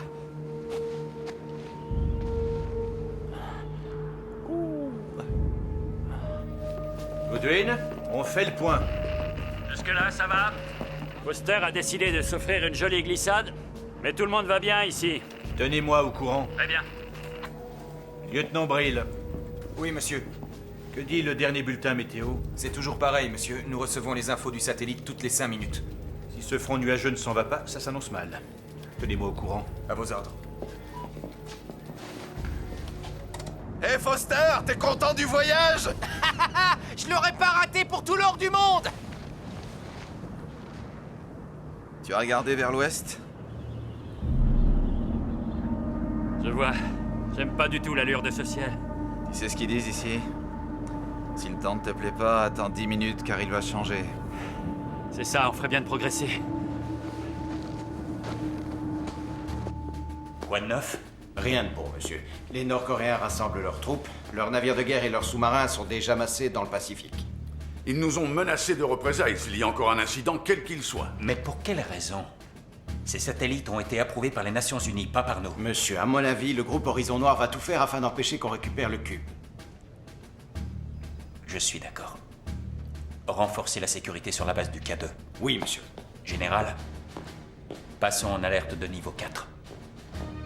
Goodwin, on fait le point. Jusque-là, ça va? Foster a décidé de s'offrir une jolie glissade, mais tout le monde va bien ici. Tenez-moi au courant. Très bien. Lieutenant Brill, Oui, monsieur. que dit le dernier bulletin météo? C'est toujours pareil, monsieur. Nous recevons les infos du satellite toutes les 5 minutes. Si ce front nuageux ne s'en va pas, ça s'annonce mal. Tenez-moi au courant. À vos ordres. Hé Foster, t'es content du voyage? Je l'aurais pas raté pour tout l'or du monde. Tu as regardé vers l'ouest? Je vois. J'aime pas du tout l'allure de ce ciel. Tu sais ce qu'ils disent ici? Si le temps ne te plaît pas, attends 10 minutes car il va changer. C'est ça, on ferait bien de progresser. Quoi de neuf? Rien de bon, monsieur. Les Nord-Coréens rassemblent leurs troupes. Leurs navires de guerre et leurs sous-marins sont déjà massés dans le Pacifique. Ils nous ont menacés de représailles s'il y a encore un incident, quel qu'il soit. Mais pour quelle raison? Ces satellites ont été approuvés par les Nations Unies, pas par nous. Monsieur, à mon avis, le groupe Horizon Noir va tout faire afin d'empêcher qu'on récupère le cube. Je suis d'accord. Renforcer la sécurité sur la base du K2. Oui, monsieur. Général, passons en alerte de niveau 4.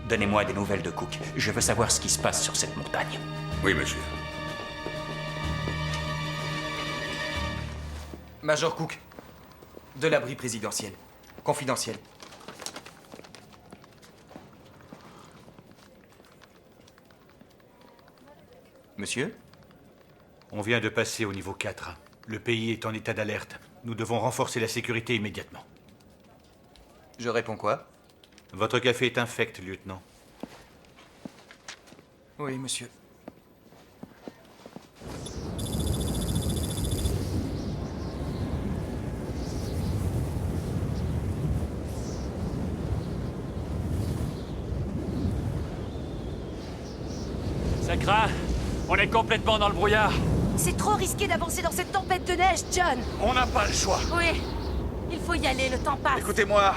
Donnez-moi des nouvelles de Cook. Je veux savoir ce qui se passe sur cette montagne. Oui, monsieur. Major Cook. De l'abri présidentiel. Confidentiel. Monsieur? On vient de passer au niveau 4. Le pays est en état d'alerte. Nous devons renforcer la sécurité immédiatement. Je réponds quoi? Votre café est infect, lieutenant. Oui, monsieur. Ça craint. On est complètement dans le brouillard. C'est trop risqué d'avancer dans cette tempête de neige, John. On n'a pas le choix. Oui, il faut y aller, le temps passe. Écoutez-moi,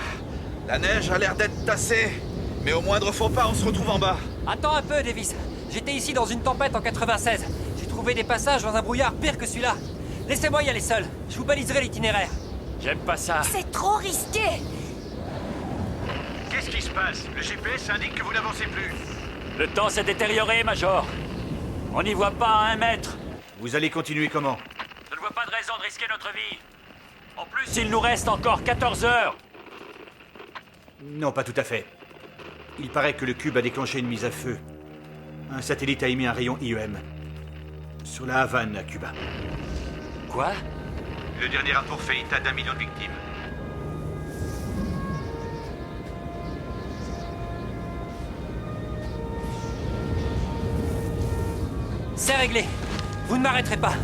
la neige a l'air d'être tassée, mais au moindre faux pas, on se retrouve en bas. Attends un peu, Davis. J'étais ici dans une tempête en 96. J'ai trouvé des passages dans un brouillard pire que celui-là. Laissez-moi y aller seul. Je vous baliserai l'itinéraire. J'aime pas ça. C'est trop risqué. Qu'est-ce qui se passe? Le GPS indique que vous n'avancez plus. Le temps s'est détérioré, Major. On n'y voit pas à 1 mètre. Vous allez continuer comment? Je ne vois pas de raison de risquer notre vie. En plus, il nous reste encore 14 heures. Non, pas tout à fait. Il paraît que le cube a déclenché une mise à feu. Un satellite a émis un rayon IEM. Sur la Havane, à Cuba. Quoi? Le dernier rapport fait état d'1 million de victimes. C'est réglé. Vous ne m'arrêterez pas.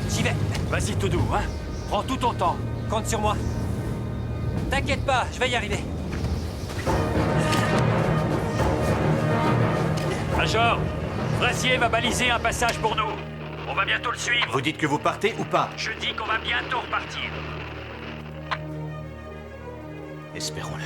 J'y vais. Vas-y tout doux, hein. Prends tout ton temps. Compte sur moi. T'inquiète pas, je vais y arriver. Major, Frazier va baliser un passage pour nous. On va bientôt le suivre. Vous dites que vous partez ou pas? Je dis qu'on va bientôt repartir. Espérons-le.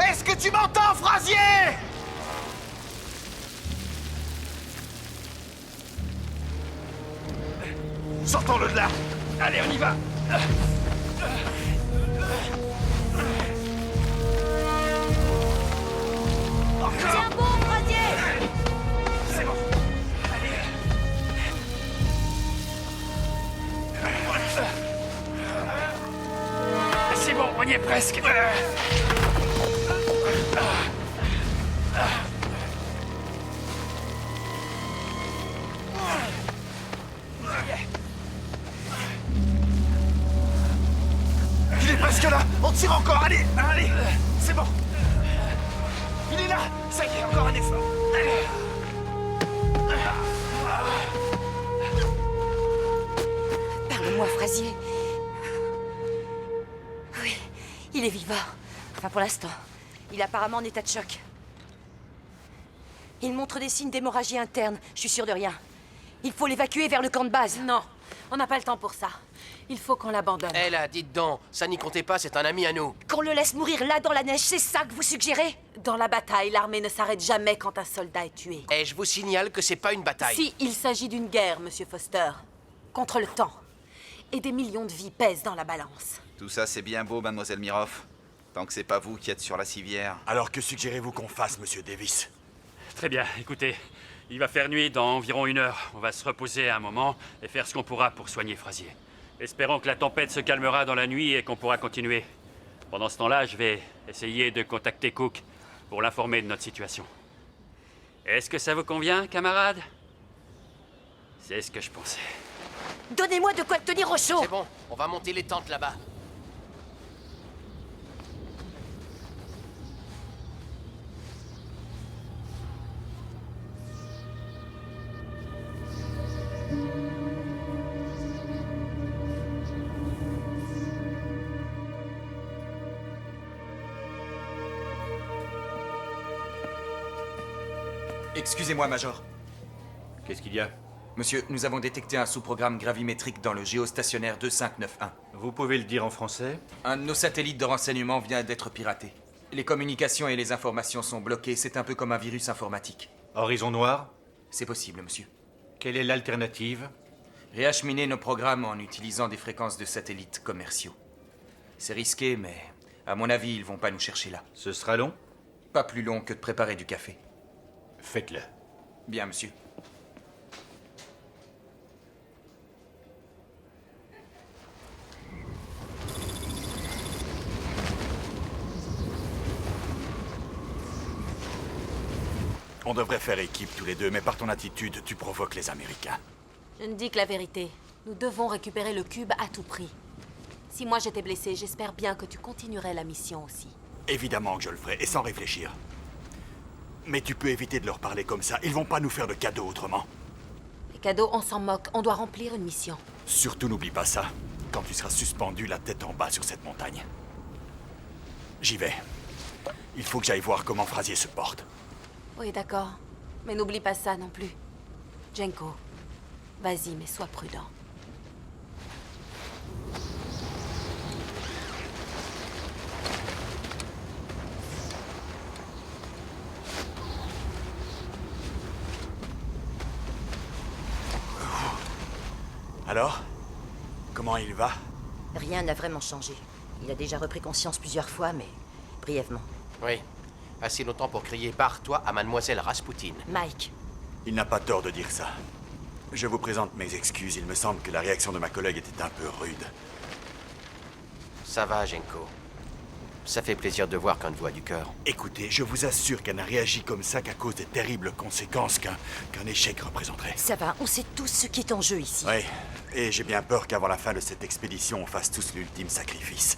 Est-ce que tu m'entends, Frazier? Sortons-le de là. Allez, on y va. Tiens bon, Frazier. C'est bon. C'est bon, on y est presque. Il est presque là. On tire encore. Allez, allez. C'est bon. Il est là. Ça y est, encore un effort. Parle-moi, Frazier. Oui, il est vivant. Enfin, pour l'instant. Il est apparemment en état de choc. Il montre des signes d'hémorragie interne. Je suis sûre de rien. Il faut l'évacuer vers le camp de base. Non, on n'a pas le temps pour ça. Il faut qu'on l'abandonne. Eh là, dites donc, ça n'y comptez pas, c'est un ami à nous. Qu'on le laisse mourir là dans la neige, c'est ça que vous suggérez? Dans la bataille, l'armée ne s'arrête jamais quand un soldat est tué. Et je vous signale que c'est pas une bataille. Si, il s'agit d'une guerre, Monsieur Foster. Contre le temps. Et des millions de vies pèsent dans la balance. Tout ça, c'est bien beau, mademoiselle Miroff. Tant que c'est pas vous qui êtes sur la civière. Alors que suggérez-vous qu'on fasse, monsieur Davis? Très bien, écoutez. Il va faire nuit dans environ 1 heure. On va se reposer un moment et faire ce qu'on pourra pour soigner Frazier. Espérons que la tempête se calmera dans la nuit et qu'on pourra continuer. Pendant ce temps-là, je vais essayer de contacter Cook pour l'informer de notre situation. Est-ce que ça vous convient, camarades? C'est ce que je pensais. Donnez-moi de quoi te tenir au chaud. C'est bon, on va monter les tentes là-bas. Excusez-moi, Major. Qu'est-ce qu'il y a? Monsieur, nous avons détecté un sous-programme gravimétrique dans le géostationnaire 2591. Vous pouvez le dire en français? Un de nos satellites de renseignement vient d'être piraté. Les communications et les informations sont bloquées, c'est un peu comme un virus informatique. Horizon noir? C'est possible, monsieur. Quelle est l'alternative? Réacheminer nos programmes en utilisant des fréquences de satellites commerciaux. C'est risqué, mais à mon avis, ils vont pas nous chercher là. Ce sera long? Pas plus long que de préparer du café. Faites-le. Bien, monsieur. On devrait faire équipe tous les deux, mais par ton attitude, tu provoques les Américains. Je ne dis que la vérité. Nous devons récupérer le cube à tout prix. Si moi j'étais blessé, j'espère bien que tu continuerais la mission aussi. Évidemment que je le ferai, et sans réfléchir. Mais tu peux éviter de leur parler comme ça. Ils vont pas nous faire de cadeaux autrement. Les cadeaux, on s'en moque. On doit remplir une mission. Surtout n'oublie pas ça, quand tu seras suspendu la tête en bas sur cette montagne. J'y vais. Il faut que j'aille voir comment Frazier se porte. Oui, d'accord. Mais n'oublie pas ça non plus. Jenko, vas-y, mais sois prudent. Alors? Comment il va? Rien n'a vraiment changé. Il a déjà repris conscience plusieurs fois, mais brièvement. Oui. Assez longtemps pour crier « barre-toi » à mademoiselle Rasputin. Mike. Il n'a pas tort de dire ça. Je vous présente mes excuses. Il me semble que la réaction de ma collègue était un peu rude. Ça va, Jenko. Ça fait plaisir de voir qu'on te voit du cœur. Écoutez, je vous assure qu'elle n'a réagi comme ça qu'à cause des terribles conséquences qu'un échec représenterait. Ça va, on sait tous ce qui est en jeu ici. Oui, et j'ai bien peur qu'avant la fin de cette expédition, on fasse tous l'ultime sacrifice.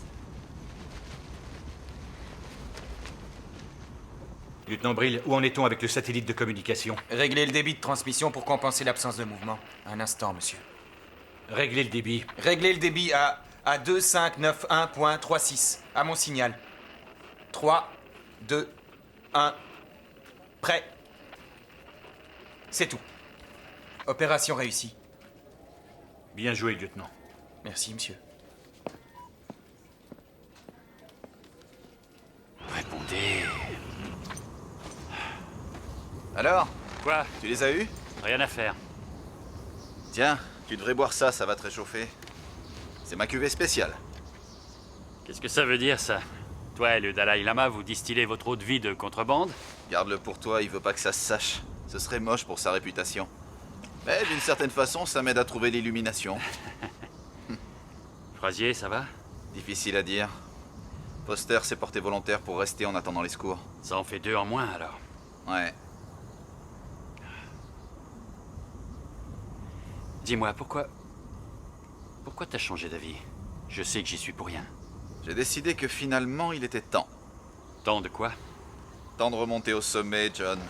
Lieutenant Brill, où en est-on avec le satellite de communication? Réglez le débit de transmission pour compenser l'absence de mouvement. Un instant, monsieur. Réglez le débit. Réglez le débit à 2591.36, à mon signal. 3, 2, 1, prêt. C'est tout. Opération réussie. Bien joué, lieutenant. Merci, monsieur. Répondez. Alors? Quoi? Tu les as eus? Rien à faire. Tiens, tu devrais boire ça, ça va te réchauffer. C'est ma cuvée spéciale. Qu'est-ce que ça veut dire, ça? Toi et le Dalai Lama, vous distillez votre eau de vie de contrebande? Garde-le pour toi, il veut pas que ça se sache. Ce serait moche pour sa réputation. Mais d'une certaine façon, ça m'aide à trouver l'illumination. Frazier, ça va? Difficile à dire. Foster s'est porté volontaire pour rester en attendant les secours. Ça en fait 2 en moins, alors. Ouais. Dis-moi, pourquoi t'as changé d'avis? Je sais que j'y suis pour rien. J'ai décidé que finalement, il était temps. Temps de quoi? Temps de remonter au sommet, John.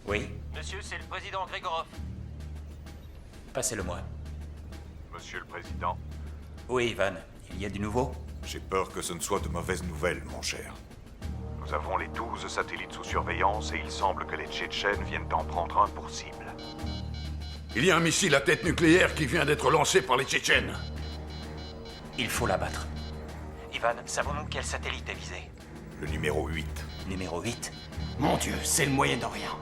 Oui? Monsieur, c'est le président Grégorov. Passez-le-moi. Monsieur le Président. Oui, Ivan. Il y a du nouveau? J'ai peur que ce ne soit de mauvaises nouvelles, mon cher. Nous avons les 12 satellites sous surveillance et il semble que les Tchétchènes viennent en prendre un pour cible. Il y a un missile à tête nucléaire qui vient d'être lancé par les Tchétchènes. Il faut l'abattre. Ivan, savons-nous quel satellite est visé? Le numéro 8. Numéro 8? Mon Dieu, c'est le Moyen-Orient.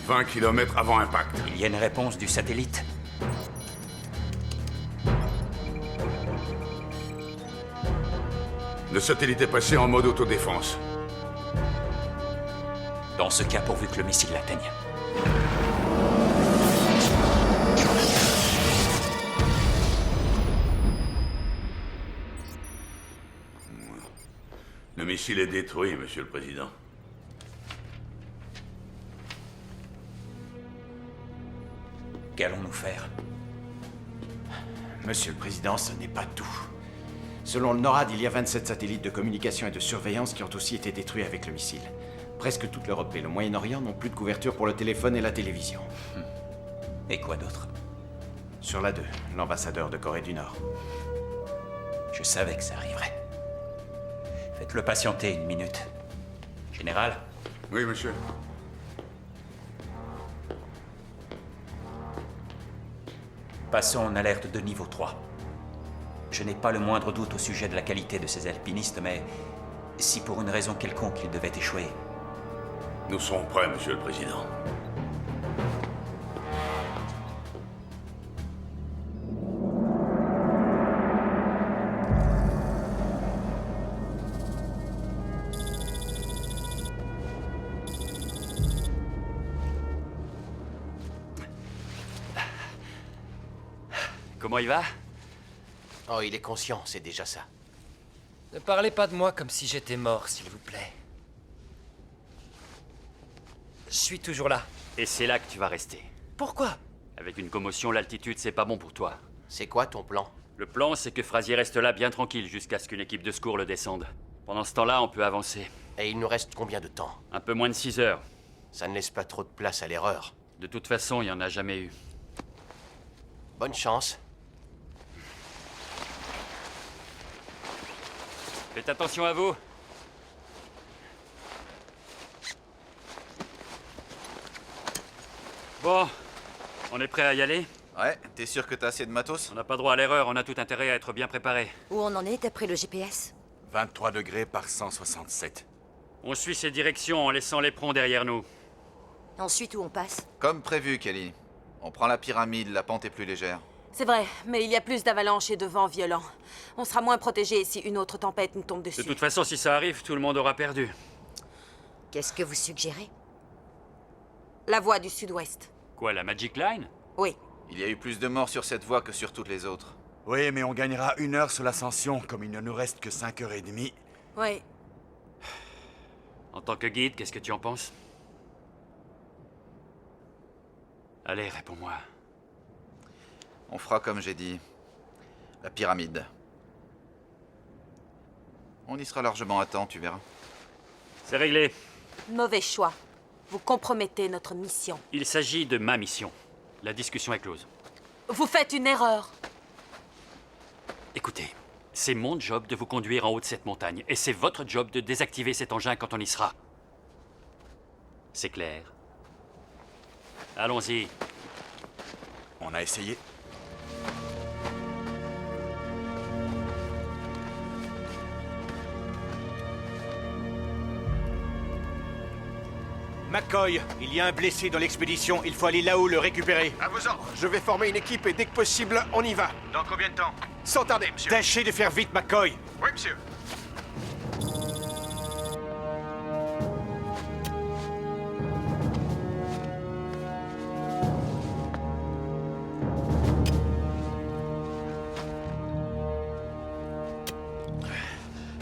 20 km avant impact. Il y a une réponse du satellite? Le satellite est passé en mode autodéfense. Dans ce cas, pourvu que le missile l'atteigne. Le missile est détruit, Monsieur le Président. Qu'allons-nous faire? Monsieur le Président, ce n'est pas tout. Selon le NORAD, il y a 27 satellites de communication et de surveillance qui ont aussi été détruits avec le missile. Presque toute l'Europe et le Moyen-Orient n'ont plus de couverture pour le téléphone et la télévision. Et quoi d'autre? Sur la 2, l'ambassadeur de Corée du Nord. Je savais que ça arriverait. Faites-le patienter une minute. Général? Oui, monsieur. Passons en alerte de niveau 3. Je n'ai pas le moindre doute au sujet de la qualité de ces alpinistes, mais si pour une raison quelconque ils devaient échouer... Nous serons prêts, Monsieur le Président. Comment il va? Oh, il est conscient, c'est déjà ça. Ne parlez pas de moi comme si j'étais mort, s'il vous plaît. Je suis toujours là. Et c'est là que tu vas rester. Pourquoi? Avec une commotion, l'altitude, c'est pas bon pour toi. C'est quoi ton plan? Le plan, c'est que Frazier reste là bien tranquille jusqu'à ce qu'une équipe de secours le descende. Pendant ce temps-là, on peut avancer. Et il nous reste combien de temps? Un peu moins de 6 heures. Ça ne laisse pas trop de place à l'erreur. De toute façon, il n'y en a jamais eu. Bonne chance. Faites attention à vous. Bon, on est prêt à y aller? Ouais, t'es sûr que t'as assez de matos? On n'a pas droit à l'erreur, on a tout intérêt à être bien préparé. Où on en est d'après le GPS? 23 degrés par 167. On suit ces directions en laissant l'éperon derrière nous. Ensuite, où on passe? Comme prévu, Kelly. On prend la pyramide, la pente est plus légère. C'est vrai, mais il y a plus d'avalanches et de vents violents. On sera moins protégés si une autre tempête nous tombe dessus. De toute façon, si ça arrive, tout le monde aura perdu. Qu'est-ce que vous suggérez? La voie du sud-ouest. Quoi, la Magic Line? Oui. Il y a eu plus de morts sur cette voie que sur toutes les autres. Oui, mais on gagnera 1 heure sur l'ascension, comme il ne nous reste que 5h30. Oui. En tant que guide, qu'est-ce que tu en penses? Allez, réponds-moi. On fera comme j'ai dit. La pyramide. On y sera largement à temps, tu verras. C'est réglé. Mauvais choix. Vous compromettez notre mission. Il s'agit de ma mission. La discussion est close. Vous faites une erreur. Écoutez, c'est mon job de vous conduire en haut de cette montagne, et c'est votre job de désactiver cet engin quand on y sera. C'est clair. Allons-y. On a essayé. McCoy, il y a un blessé dans l'expédition. Il faut aller là-haut le récupérer. À vos ordres. Je vais former une équipe et dès que possible, on y va. Dans combien de temps? Sans tarder, monsieur. Tâchez de faire vite, McCoy. Oui, monsieur.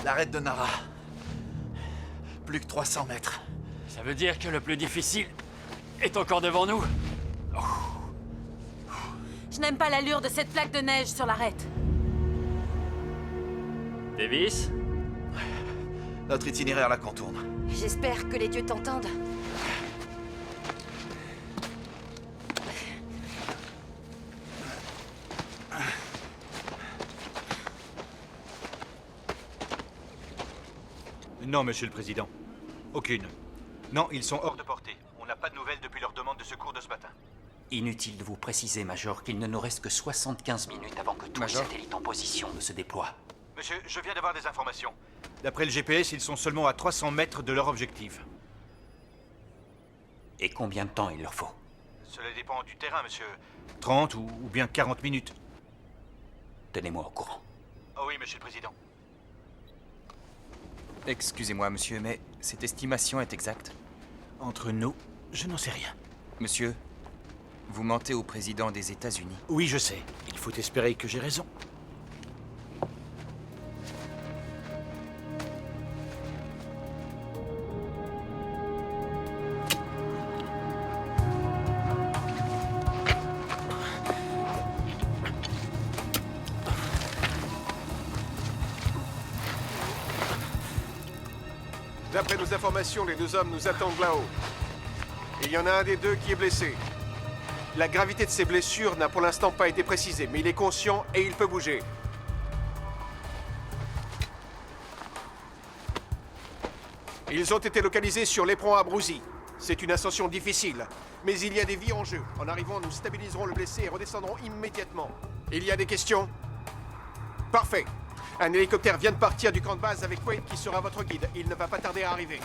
L'arête de Nara. Plus que 300 mètres. Ça veut dire que le plus difficile est encore devant nous? Je n'aime pas l'allure de cette plaque de neige sur l'arête. Davis? Notre itinéraire la contourne. J'espère que les dieux t'entendent. Non, Monsieur le Président. Aucune. Non, ils sont hors de portée. On n'a pas de nouvelles depuis leur demande de secours de ce matin. Inutile de vous préciser, Major, qu'il ne nous reste que 75 minutes avant que tous les satellites en position ne se déploient. Monsieur, je viens d'avoir des informations. D'après le GPS, ils sont seulement à 300 mètres de leur objectif. Et combien de temps il leur faut? Cela dépend du terrain, monsieur. 30 ou bien 40 minutes. Tenez-moi au courant. Oh oui, monsieur le président. Excusez-moi, monsieur, mais cette estimation est exacte? Entre nous, je n'en sais rien. Monsieur, vous mentez au président des États-Unis. Oui, je sais. Il faut espérer que j'ai raison. D'après nos informations, les deux hommes nous attendent là-haut. Et il y en a un des deux qui est blessé. La gravité de ses blessures n'a pour l'instant pas été précisée, mais il est conscient et il peut bouger. Ils ont été localisés sur l'éperon à Brouzy. C'est une ascension difficile, mais il y a des vies en jeu. En arrivant, nous stabiliserons le blessé et redescendrons immédiatement. Il y a des questions? Parfait. Un hélicoptère vient de partir du camp de base avec Quaid qui sera votre guide. Il ne va pas tarder à arriver.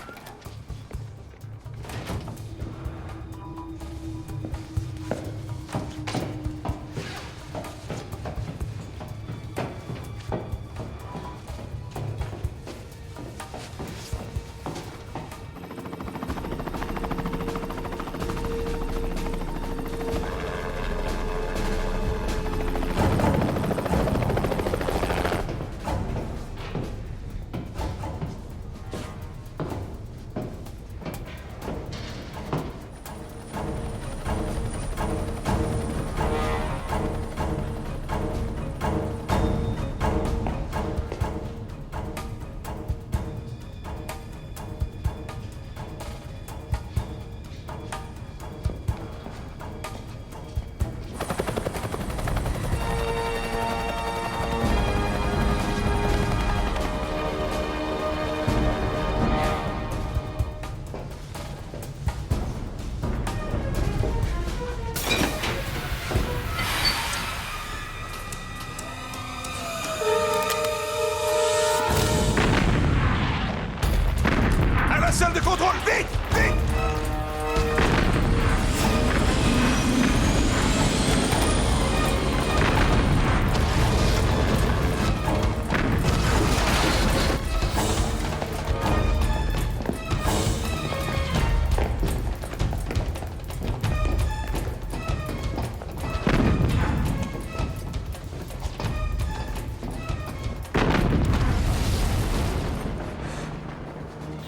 Salle de contrôle, vite! Vite!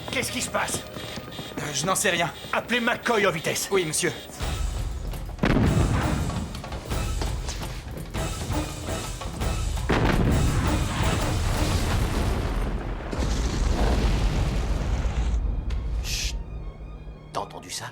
Qu'est-ce qui se passe? Je n'en sais rien. Appelez McCoy en vitesse. Oui, monsieur. Chut. T'as entendu ça?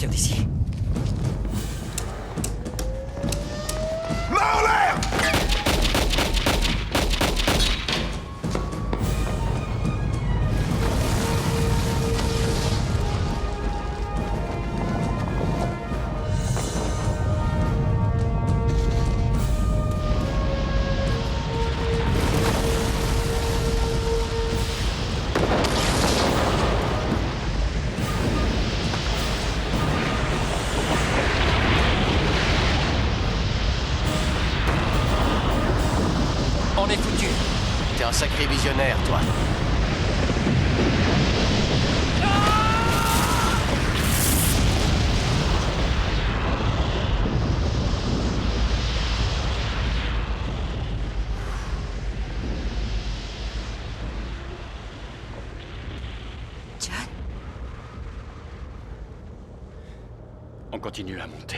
D'ici. Main en l'air! On est foutu. T'es un sacré visionnaire, toi. John? On continue à monter.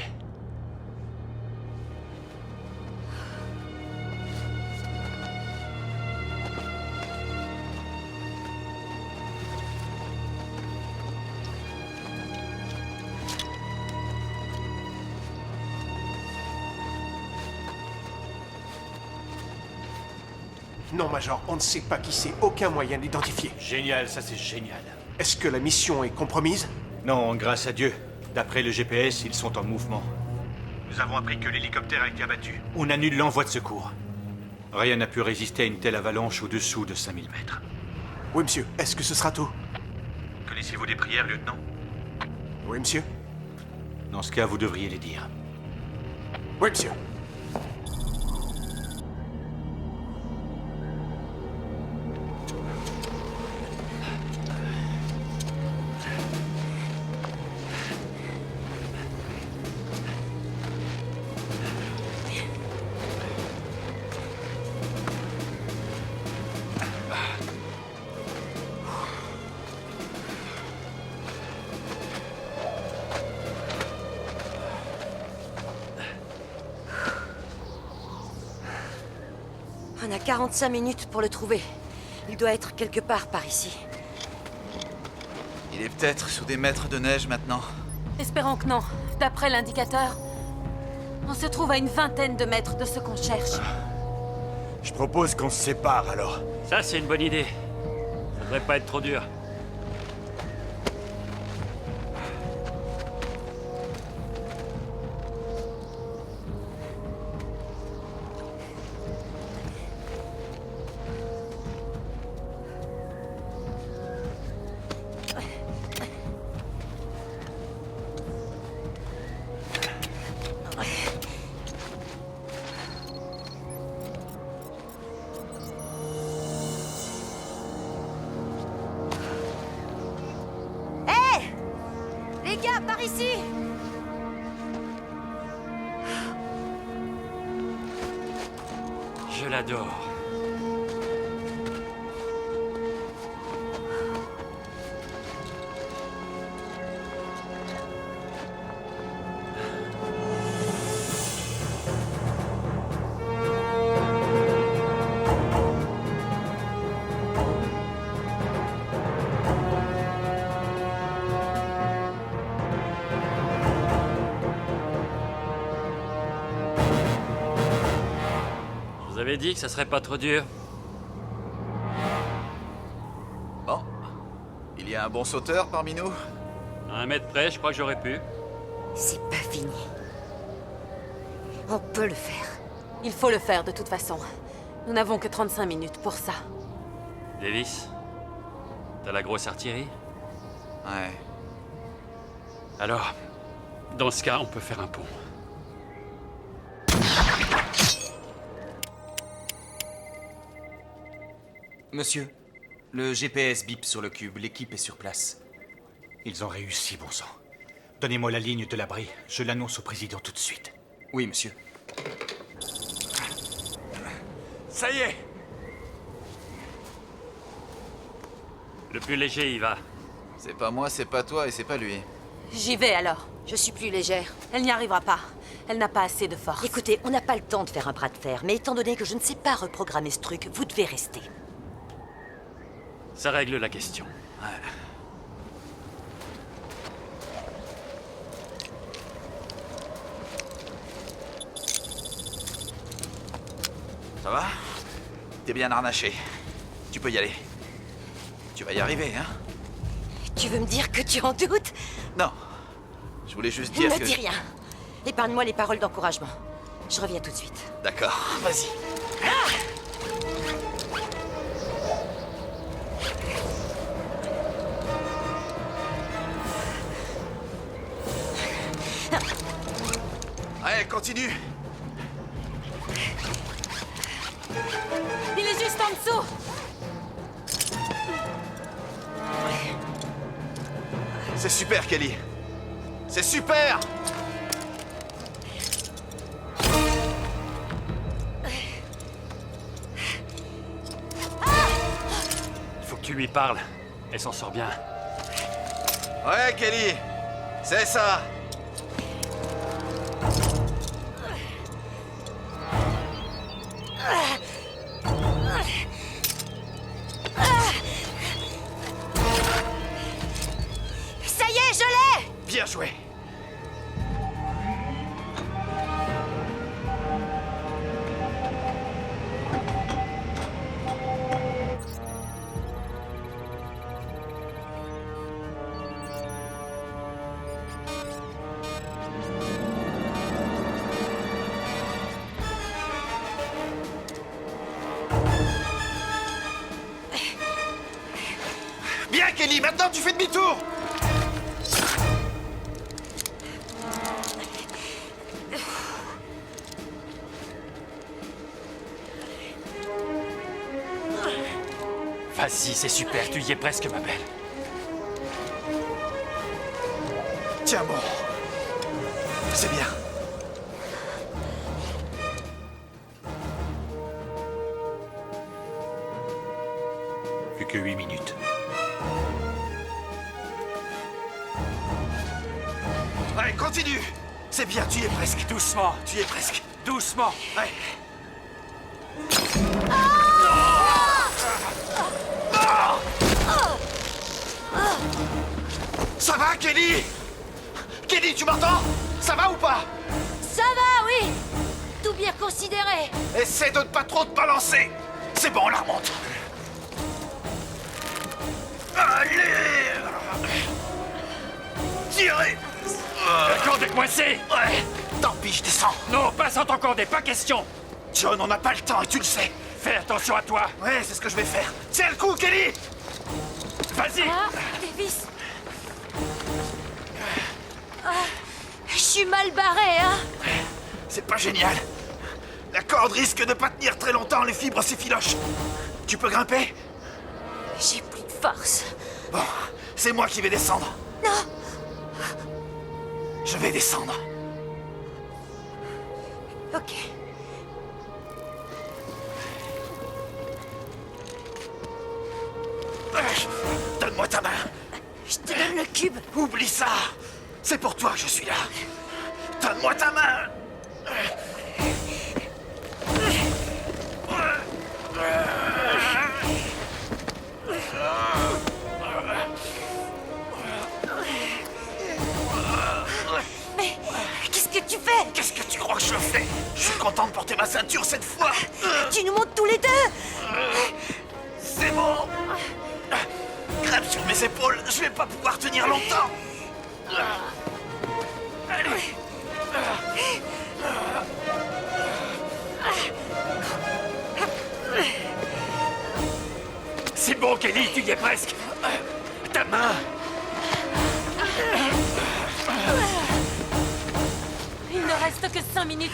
Non, Major, on ne sait pas qui c'est. Aucun moyen d'identifier. Génial, ça c'est génial. Est-ce que la mission est compromise? Non, grâce à Dieu. D'après le GPS, ils sont en mouvement. Nous avons appris que l'hélicoptère a été abattu. On annule l'envoi de secours. Rien n'a pu résister à une telle avalanche au-dessous de 5000 mètres. Oui, monsieur. Est-ce que ce sera tout? Connaissez-vous des prières, lieutenant? Oui, monsieur. Dans ce cas, vous devriez les dire. Oui, monsieur. On a 45 minutes pour le trouver. Il doit être quelque part par ici. Il est peut-être sous des mètres de neige maintenant. Espérons que non. D'après l'indicateur, on se trouve à une vingtaine de mètres de ce qu'on cherche. Je propose qu'on se sépare alors. Ça, c'est une bonne idée. Ça devrait pas être trop dur. Les gars, par ici! Je l'adore. Je vous avais dit que ça serait pas trop dur. Bon. Il y a un bon sauteur parmi nous? À 1 mètre près, je crois que j'aurais pu. C'est pas fini. On peut le faire. Il faut le faire de toute façon. Nous n'avons que 35 minutes pour ça. Davis, t'as la grosse artillerie? Ouais. Alors, dans ce cas, on peut faire un pont. Monsieur, le GPS bip sur le cube. L'équipe est sur place. Ils ont réussi, bon sang. Donnez-moi la ligne de l'abri. Je l'annonce au président tout de suite. Oui, monsieur. Ça y est! Le plus léger, il va. C'est pas moi, c'est pas toi et c'est pas lui. J'y vais alors. Je suis plus légère. Elle n'y arrivera pas. Elle n'a pas assez de force. Écoutez, on n'a pas le temps de faire un bras de fer, mais étant donné que je ne sais pas reprogrammer ce truc, vous devez rester. Ça règle la question. Ouais. Ça va? T'es bien harnaché. Tu peux y aller. Tu vas y arriver, hein? Tu veux me dire que tu en doutes? Non. Je voulais juste dire Ne que... dis rien. Épargne-moi les paroles d'encouragement. Je reviens tout de suite. D'accord, vas-y. Allez, continue. Il est juste en dessous. C'est super, Kelly. C'est super! Il faut que tu lui parles. Elle s'en sort bien. Ouais, Kelly. C'est ça. Ça y est, je l'ai! Bien joué. Bien, Kelly, maintenant tu fais demi-tour. Vas-y, c'est super, tu y es presque, ma belle. Tiens bon. C'est bien. Plus que 8 minutes. Allez, continue. C'est bien, tu y es presque. Doucement. Tu y es presque. Doucement. Ouais. Ça va, Kelly? Kelly, tu m'entends? Ça va ou pas? Ça va, oui. Tout bien considéré. Essaie de ne pas trop te balancer. C'est bon, on la remonte. Allez! Tirez! La corde est coincée. Ouais. Tant pis, je descends. Non, pas sans ton cordé, pas question. John, on n'a pas le temps et tu le sais. Fais attention à toi. Ouais, c'est ce que je vais faire. Tiens le coup, Kelly! Vas-y. Ah, Davis. Ah, je suis mal barré, hein? C'est pas génial. La corde risque de pas tenir très longtemps, les fibres s'effilochent. Tu peux grimper? J'ai plus de force. Bon, c'est moi qui vais descendre. Non. Je vais descendre. Ok. Donne-moi ta main. Je te donne le cube. Oublie ça. C'est pour toi que je suis là. Donne-moi ta main. Mais qu'est-ce que tu fais? Qu'est-ce que tu crois que je fais? Je suis content de porter ma ceinture cette fois. Tu nous montes tous les deux. C'est bon. Grimpe sur mes épaules, je vais pas pouvoir tenir longtemps. Allez. C'est bon, Kelly, tu y es presque. Ta main. Il ne reste que 5 minutes.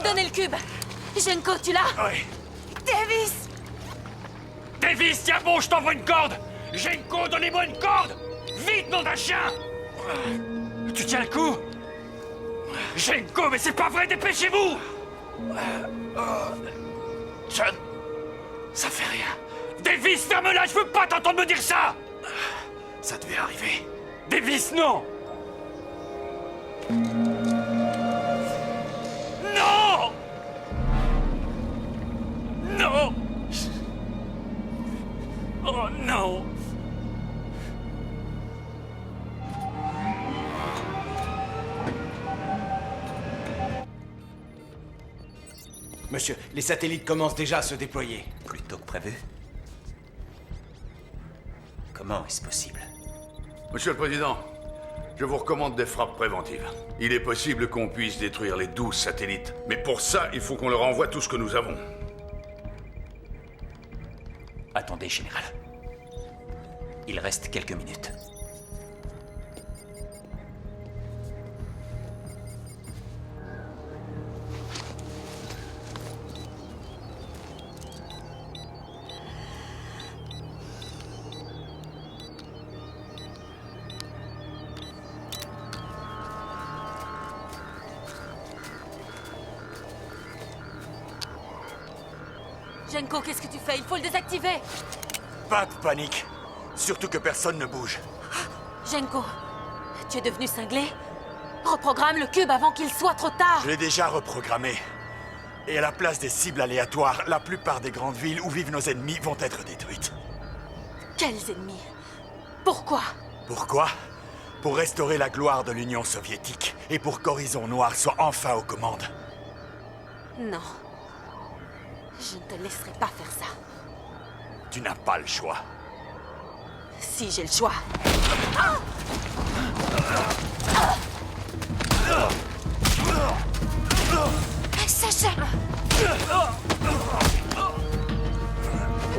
Donnez le cube. Jenko, tu l'as? Oui. Davis! Davis, tiens bon, je t'envoie une corde. Jenko, donnez-moi une corde. Vite, nom d'un chien. Tu tiens le coup? Jenko, mais c'est pas vrai, dépêchez-vous. John, ça fait rien. Davis, ferme-la, je veux pas t'entendre me dire ça. Ça devait arriver. Davis, non. Non. Non. Oh non. Monsieur, les satellites commencent déjà à se déployer. Plus tôt que prévu. Comment est-ce possible? Monsieur le Président, je vous recommande des frappes préventives. Il est possible qu'on puisse détruire les 12 satellites. Mais pour ça, il faut qu'on leur envoie tout ce que nous avons. Attendez, Général. Il reste quelques minutes. Jenko, qu'est-ce que tu fais? Il faut le désactiver. Pas de panique. Surtout que personne ne bouge. Jenko, tu es devenu cinglé? Reprogramme le cube avant qu'il soit trop tard. Je l'ai déjà reprogrammé. Et à la place des cibles aléatoires, la plupart des grandes villes où vivent nos ennemis vont être détruites. Quels ennemis? Pourquoi? Pourquoi? Pour restaurer la gloire de l'Union soviétique et pour qu'Horizon Noir soit enfin aux commandes. Non. Je ne te laisserai pas faire ça. Tu n'as pas le choix. Si j'ai le choix. Sacha!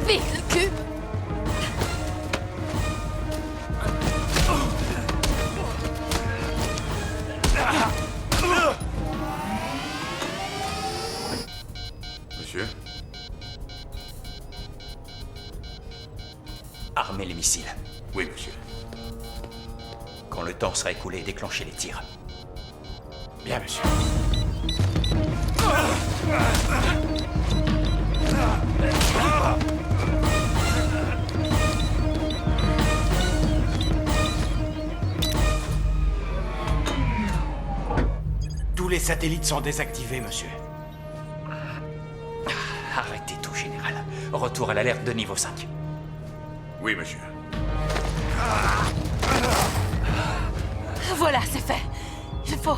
Vite, le cube! armer les missiles. Oui, monsieur. Quand le temps sera écoulé, déclenchez les tirs. Bien, monsieur. Tous les satellites sont désactivés, monsieur. Arrêtez tout, général. Retour à l'alerte de niveau 5. Oui, monsieur. Voilà, c'est fait. Il faut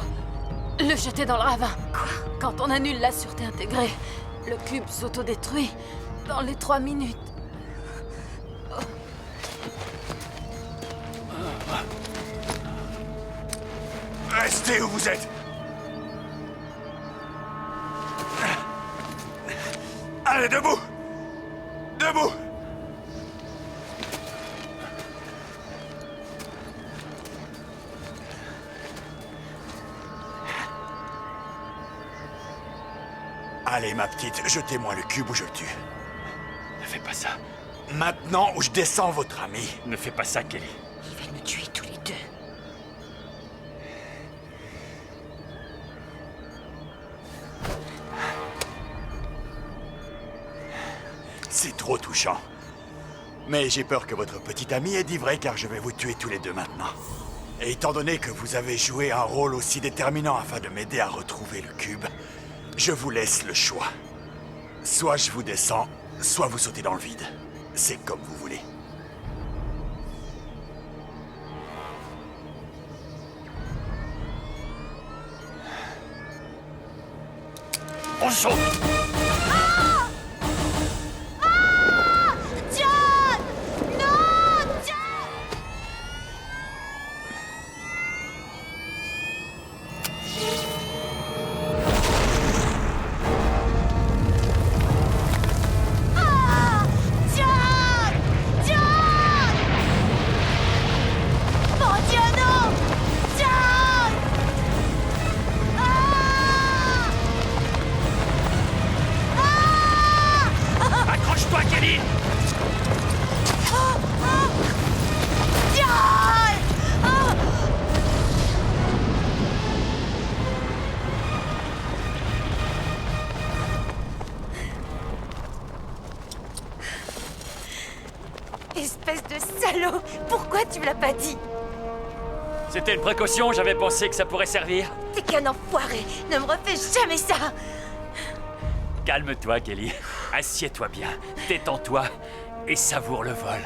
le jeter dans le ravin. Quoi? Quand on annule la sûreté intégrée, le cube s'autodétruit dans les 3 minutes. Restez où vous êtes. Allez, debout! Debout! Allez, ma petite, jetez-moi le cube ou je le tue. Ne fais pas ça. Maintenant ou je descends votre ami. Ne fais pas ça, Kelly. Il va nous tuer tous les deux. C'est trop touchant. Mais j'ai peur que votre petit ami ait dit vrai car je vais vous tuer tous les deux maintenant. Et étant donné que vous avez joué un rôle aussi déterminant afin de m'aider à retrouver le cube, je vous laisse le choix. Soit je vous descends, soit vous sautez dans le vide. C'est comme vous voulez. On saute! Accroche-toi, Kelly! Espèce de salaud! Pourquoi tu me l'as pas dit? C'était une précaution, j'avais pensé que ça pourrait servir. T'es qu'un enfoiré! Ne me refais jamais ça! Calme-toi, Kelly. Assieds-toi bien, détends-toi et savoure le vol.